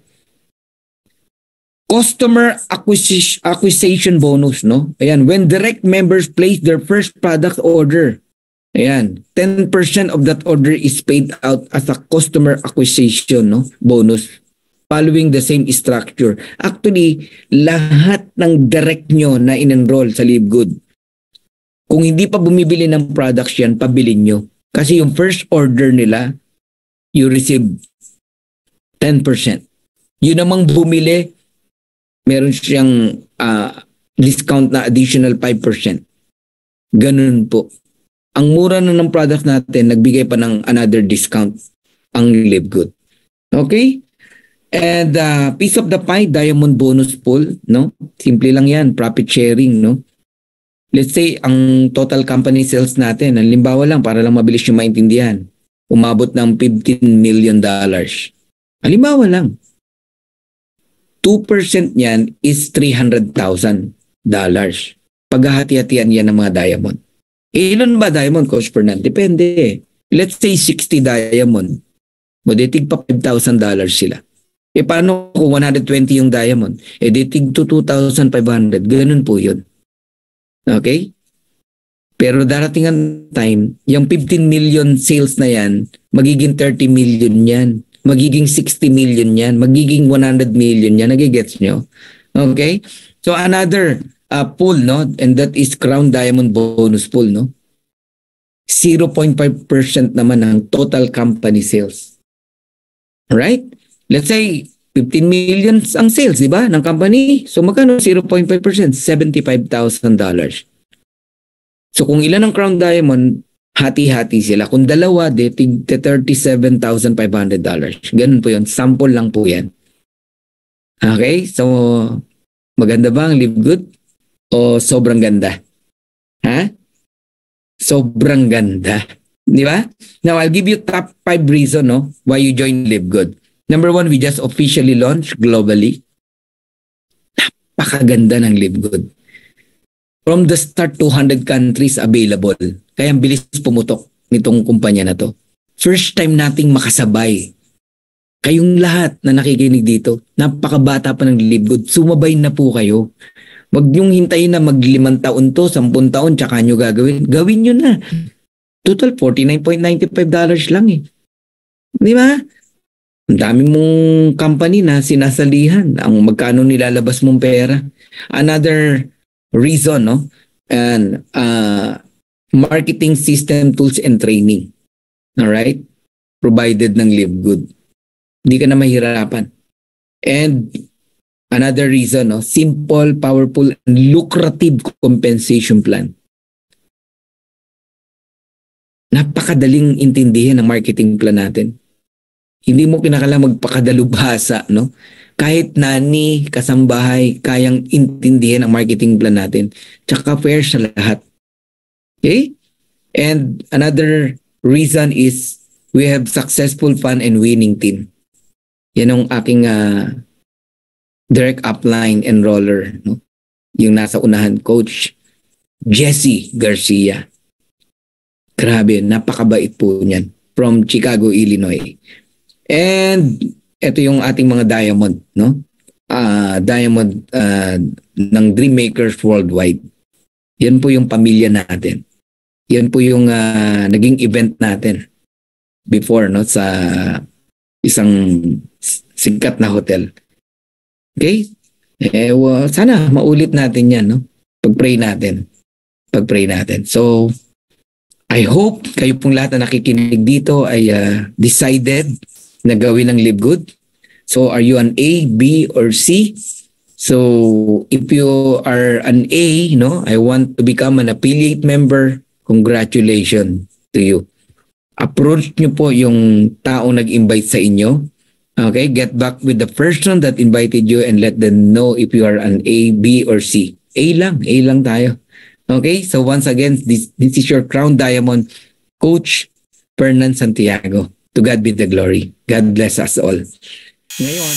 Customer acquisition bonus, no? Ayan, when direct members place their first product order, ayan, 10% of that order is paid out as a customer acquisition, no? Bonus. Following the same structure. Actually, lahat ng direct nyo na in-enroll sa Live Good, kung hindi pa bumibili ng products yan, pabilin nyo. Kasi yung first order nila, you receive 10%. Yun namang bumili, meron siyang discount na additional 5%. Ganun po. Ang mura na ng products natin, nagbigay pa ng another discount ang Live Good. Okay? And piece of the pie, diamond bonus pool, no? Simple lang yan, profit sharing, no? Let's say, ang total company sales natin, halimbawa lang, para lang mabilis yung maintindihan, umabot ng $15 million. Halimbawa lang. 2% niyan is $300,000. Paghahati-hatian yan ng mga diamond. Ilan ba diamond, Coach Fernand? Depende. Let's say 60 diamond. Tig pa $5,000 sila. Paano kung 120 yung diamond? Tig to 2,500. Ganun po yun. Okay? Pero darating ang time, yung 15 million sales na yan, magiging 30 million yan. Magiging 60 million yan, magiging 100 million yan, nagigets nyo? Okay? So another pool, no? And that is Crown Diamond Bonus Pool, no? 0.5% naman ng total company sales. Alright? Let's say 15 million ang sales, di ba, ng company. So magkano 0.5%? $75,000. So kung ilan ang Crown Diamond, hati-hati sila. Kung dalawa, $37,500. Ganun po yun. Sample lang po yan. Okay? So, maganda ba ang Live Good? O sobrang ganda? Ha? Sobrang ganda. Di ba? Now, I'll give you top 5 reason why you join Live Good. Number 1, we just officially launched globally. Napakaganda ng Live Good. From the start, 200 countries available. Kaya ang bilis pumutok nitong kumpanya na to. First time nating makasabay. Kayong lahat na nakikinig dito, napakabata pa ng Live Good. Sumabay na po kayo. Huwag niyong hintayin na mag-5 taon to, 10 taon, tsaka nyo gagawin. Gawin nyo na. Total, $49.95 lang eh. Di ba? Ang dami mong company na sinasalihan. Ang magkano nilalabas mong pera. Another reason, and marketing system, tools, and training. Alright? Provided ng Live Good. Hindi ka na mahirapan. And another reason, simple, powerful, and lucrative compensation plan. Napakadaling intindihin ang marketing plan natin. Hindi mo kinakailangan magpakadalubhasa, Kahit nani, kasambahay, kayang intindihin ang marketing plan natin. Tsaka fair sa lahat. Okay? And another reason is we have successful, fun, and winning team. Yan ang aking direct upline enroller, yung nasa unahan, Coach Jesse Garcia. Grabe, napakabait po niyan. From Chicago, Illinois. And ito yung ating mga diamond, diamond ng Dreammakers Worldwide. Yan po yung pamilya natin. Yan po yung naging event natin before, sa isang sikat na hotel. Okay? Sana maulit natin yan, Pag-pray natin. Pag-pray natin. So, I hope kayo pong lahat na nakikinig dito ay decided na gawin ang Live Good. So, are you an A, B, or C? So, if you are an A, I want to become an affiliate member, congratulations to you. Approach nyo po yung taong nag-invite sa inyo. Okay, get back with the person that invited you and let them know if you are an A, B, or C. A lang tayo. Okay, so once again, this is your Crown Diamond, Coach Fernan Santiago. To God be the glory. God bless us all. Ngayon,